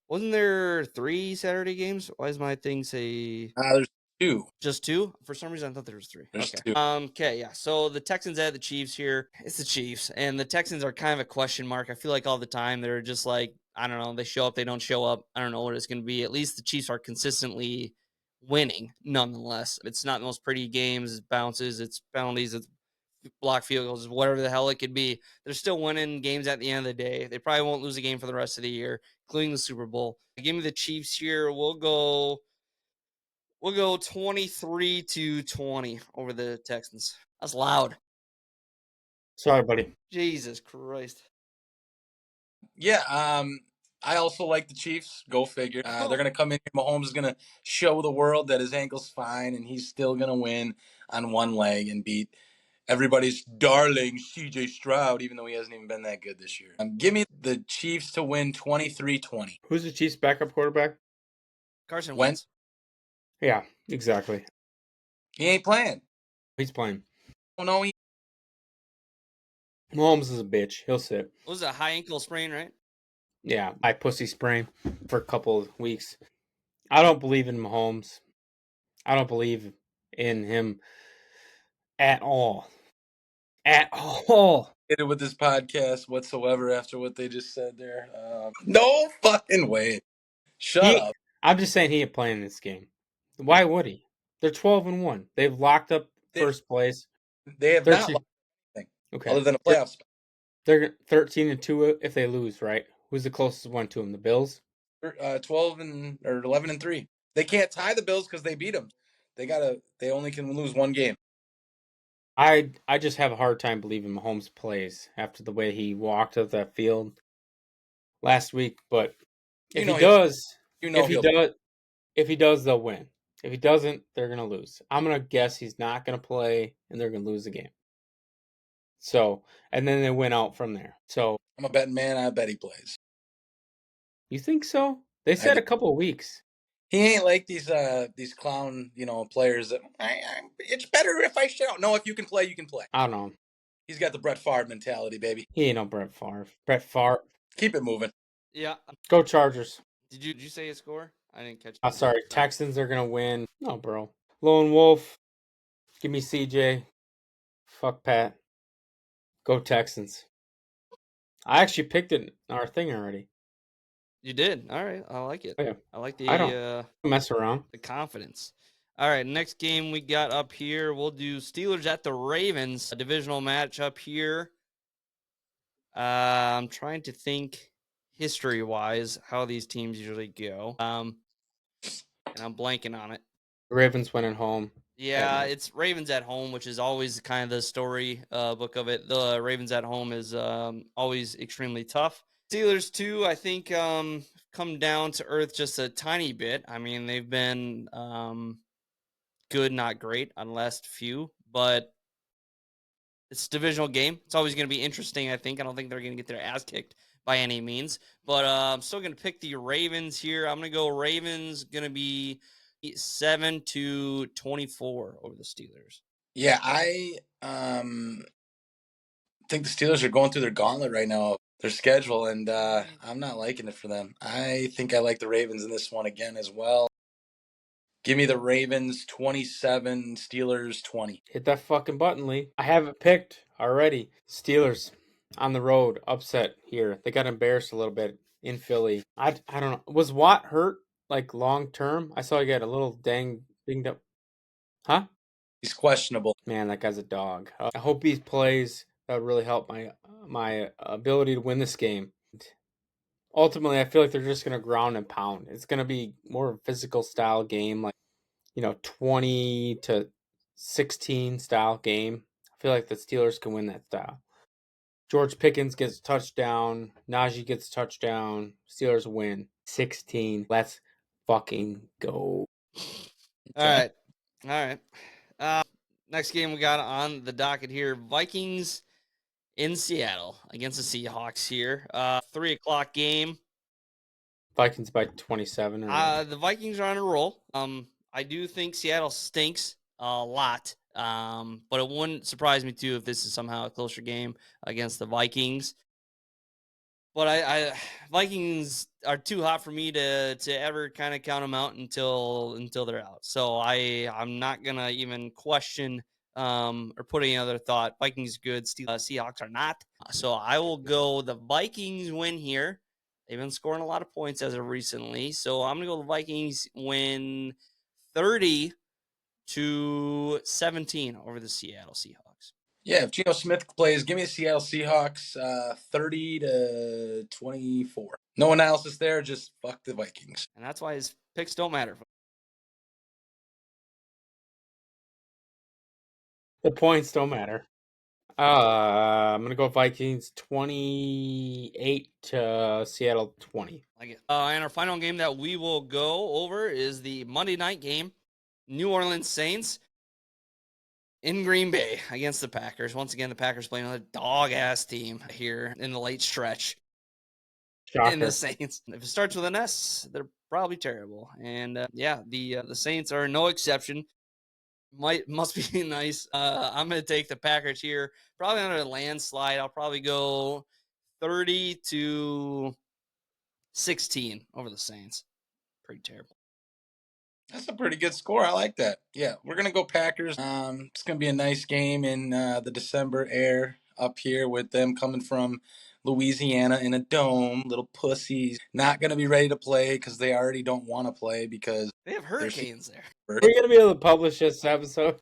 Wasn't there 3 Saturday games? Why does my thing say There's 2. just 2? For some reason I thought there was 3. There's Okay. 2. Okay, yeah. So the Texans at the Chiefs here. It's the Chiefs, and the Texans are kind of a question mark. I feel like all the time they're just like, I don't know, they show up, they don't show up. I don't know what it's going to be. At least the Chiefs are consistently winning nonetheless. It's not the most pretty games, it's bounces, it's penalties, it's block field goals, whatever the hell it could be. They're still winning games at the end of the day. They probably won't lose a game for the rest of the year, including the Super Bowl. Give me the Chiefs here. We'll go 23-20 over the Texans. That's loud. Sorry, buddy. Jesus Christ. Yeah, I also like the Chiefs. Go figure. They're going to come in here. Mahomes is going to show the world that his ankle's fine, and he's still going to win on one leg and beat everybody's darling CJ Stroud, even though he hasn't even been that good this year. Give me the Chiefs to win 23-20. Who's the Chiefs' backup quarterback? Carson Wentz. Wentz. Yeah, exactly. He ain't playing. He's playing. Oh, no, Mahomes is a bitch. He'll sit. What was a high ankle sprain, right? Yeah, I pussy sprain for a couple of weeks. I don't believe in Mahomes. I don't believe in him at all. At all. Hit it with this podcast whatsoever after what they just said there. No fucking way. Shut up. I'm just saying he ain't playing this game. Why would he? They're 12-1. They've locked up first place. They have not lost anything Okay. other than a playoff spot. They're 13-2 if they lose, right? Who's the closest one to them? The Bills? 11-3. They can't tie the Bills because they beat them. They only can lose one game. I just have a hard time believing Mahomes plays after the way he walked up that field last week. But if he does, they'll win. If he doesn't, they're gonna lose. I'm gonna guess he's not gonna play, and they're gonna lose the game. So, and then they went out from there. So I'm a betting man. I bet he plays. You think so? They said a couple of weeks. He ain't like these clown, players that it's better if I shout. No, if you can play, you can play. I don't know. He's got the Brett Favre mentality, baby. He ain't no Brett Favre. Brett Favre. Keep it moving. Yeah. Go Chargers. Did you say a score? I didn't catch. I'm sorry. Texans are gonna win. No, bro. Lone Wolf. Give me CJ. Fuck Pat. Go Texans. I actually picked it in our thing already. You did. All right. I like it. Yeah. I like the I don't mess around. the confidence. All right, next game we got up here, we'll do Steelers at the Ravens, a divisional match up here. I'm trying to think history-wise how these teams usually go. And I'm blanking on it. Ravens went at home. Yeah, it's Ravens at home, which is always kind of the story book of it. The Ravens at home is always extremely tough. Steelers, too, I think come down to earth just a tiny bit. I mean, they've been good, not great on the last few, but it's a divisional game. It's always going to be interesting, I think. I don't think they're going to get their ass kicked by any means, but I'm still going to pick the Ravens here. I'm going to go Ravens, going to be 7-24 over the Steelers. Yeah, I think the Steelers are going through their gauntlet right now, their schedule, and I'm not liking it for them. I think I like the Ravens in this one again as well. Give me the Ravens 27, Steelers 20. Hit that fucking button, Lee. I have it picked already. Steelers on the road, upset here. They got embarrassed a little bit in Philly. I don't know. Was Watt hurt like long term? I saw he got a little dinged up. Huh? He's questionable. Man, that guy's a dog. I hope he plays. That would really help my ability to win this game. Ultimately, I feel like they're just going to ground and pound. It's going to be more of a physical style game, like 20-16 style game. I feel like the Steelers can win that style. George Pickens gets a touchdown. Najee gets a touchdown. Steelers win 16. Let's fucking go. All right. Next game we got on the docket here, Vikings in Seattle against the Seahawks here. 3:00 game. Vikings by 27. The Vikings are on a roll. I do think Seattle stinks a lot. But it wouldn't surprise me too if this is somehow a closer game against the Vikings. But I Vikings are too hot for me to ever kind of count them out until they're out. So I'm not gonna even question or put any other thought. Vikings good, Seahawks are not. So I will go the Vikings win here. They've been scoring a lot of points as of recently. So I'm gonna go the Vikings win 30-17 over the Seattle Seahawks. Yeah, if Geno Smith plays, give me the Seattle Seahawks 30-24. No analysis there, just fuck the Vikings. And that's why his picks don't matter. The points don't matter. I'm going to go Vikings 28 to Seattle 20. Like it. And our final game that we will go over is the Monday night game. New Orleans Saints in Green Bay against the Packers. Once again, the Packers playing another dog-ass team here in the late stretch. Shocker. In the Saints. If it starts with an S, they're probably terrible. And the Saints are no exception. Must be nice. I'm going to take the Packers here, probably on a landslide. I'll probably go 30-16 over the Saints. Pretty terrible. That's a pretty good score. I like that. Yeah, we're going to go Packers. It's going to be a nice game in the December air up here with them coming from Louisiana in a dome. Little pussies. Not going to be ready to play because they already don't want to play because they have hurricanes there. We're going to be able to publish this episode.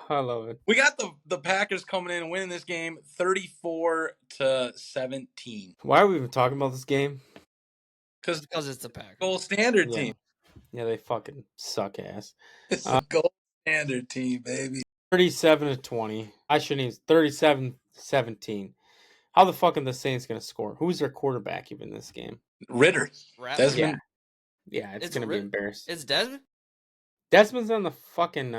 I love it. We got the Packers coming in and winning this game 34-17. Why are we even talking about this game? Because it's the Packers. Gold standard team. Yeah, they fucking suck ass. It's a gold standard team, baby. 37-20. I shouldn't even. 37-17. How the fuck are the Saints going to score? Who's their quarterback even in this game? Ritter. Desmond. Yeah, it's going to be embarrassing. It's Desmond? Desmond's on the fucking...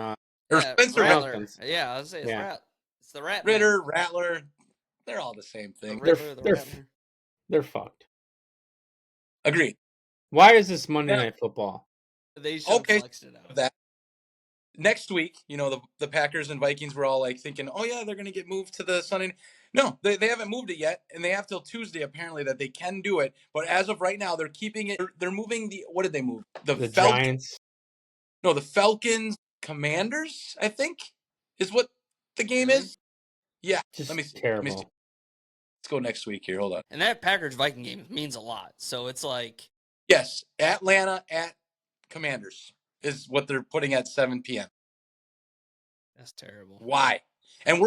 Spencer Rattler. Yeah, I was saying it's the Rat. Ritter, Rattler. They're all the same thing. They're fucked. Agreed. Why is this Monday Night Football? They should have flexed it out. That. Next week, the Packers and Vikings were all like thinking, oh yeah, they're going to get moved to the Sunday. No, they haven't moved it yet, and they have till Tuesday apparently that they can do it. But as of right now, they're keeping it. They're moving what did they move? The Giants. No, the Falcons Commanders, I think, is what the game is. Yeah, Just let me see. terrible. Let's go next week here. Hold on. And that Packers-Viking game means a lot. So it's like... Yes, Atlanta at Commanders is what they're putting at 7 p.m. That's terrible. Why? And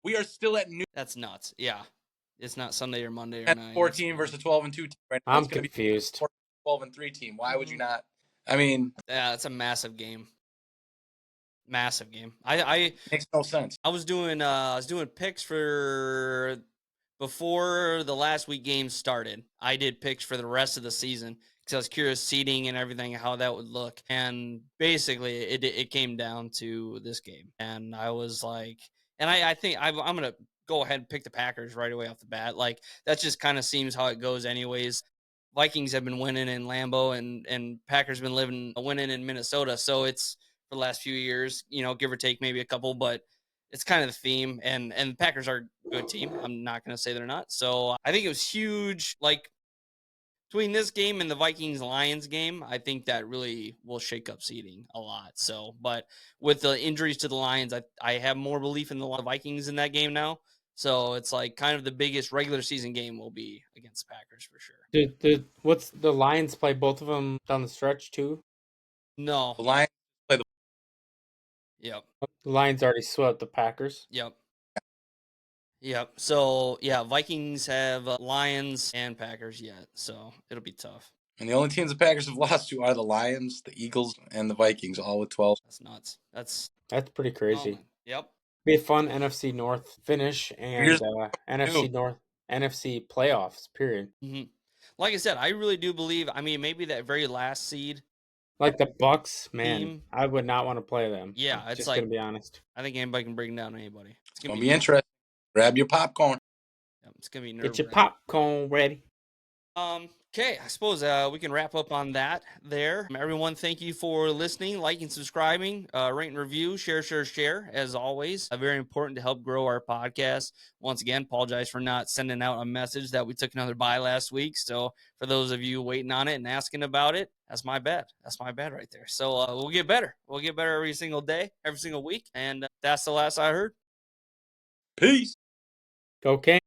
we are still at noon That's nuts. Yeah. It's not Sunday or Monday or at 9. 14 versus 12 and 2 team right now. I'm It's going to be confused. 12 and 3 team. Why would you not? I mean, Yeah, it's a massive game. Massive game. I makes no sense. was doing picks for before the last week games started. I did picks for the rest of the season because I was curious seeding and everything, how that would look. And basically it came down to this game. And I was like, and I think I'm going to go ahead and pick the Packers right away off the bat. Like, that just kind of seems how it goes anyways. Vikings have been winning in Lambeau and Packers been winning in Minnesota. So it's for the last few years, give or take maybe a couple, but it's kind of the theme. And the Packers are a good team. I'm not going to say they're not. So I think it was huge. Like, between this game and the Vikings-Lions game, I think that really will shake up seeding a lot. So, but with the injuries to the Lions, I have more belief in the Vikings in that game now. So it's like kind of the biggest regular season game will be against the Packers for sure. What's the Lions play both of them down the stretch too? No. The Lions play the. Yep. The Lions already swept the Packers. Yep. So, yeah, Vikings have Lions and Packers yet. So it'll be tough. And the only teams the Packers have lost to are the Lions, the Eagles, and the Vikings, all with 12. That's nuts. That's pretty crazy. Yep. Be a fun NFC North finish and NFC playoffs. Period. Mm-hmm. Like I said, I really do believe. I mean, maybe that very last seed. Like the Bucks, man, team, I would not want to play them. Yeah, it's just like, gonna be honest. I think anybody can bring down anybody. It's gonna be interesting. Grab your popcorn. Yep, it's gonna be Get your popcorn ready. Okay, I suppose we can wrap up on that there. Everyone, thank you for listening, liking, subscribing, rate and review, share, as always. Very important to help grow our podcast. Once again, apologize for not sending out a message that we took another bye last week. So for those of you waiting on it and asking about it, that's my bad. That's my bad right there. So we'll get better. We'll get better every single day, every single week. And that's the last I heard. Peace. Okay.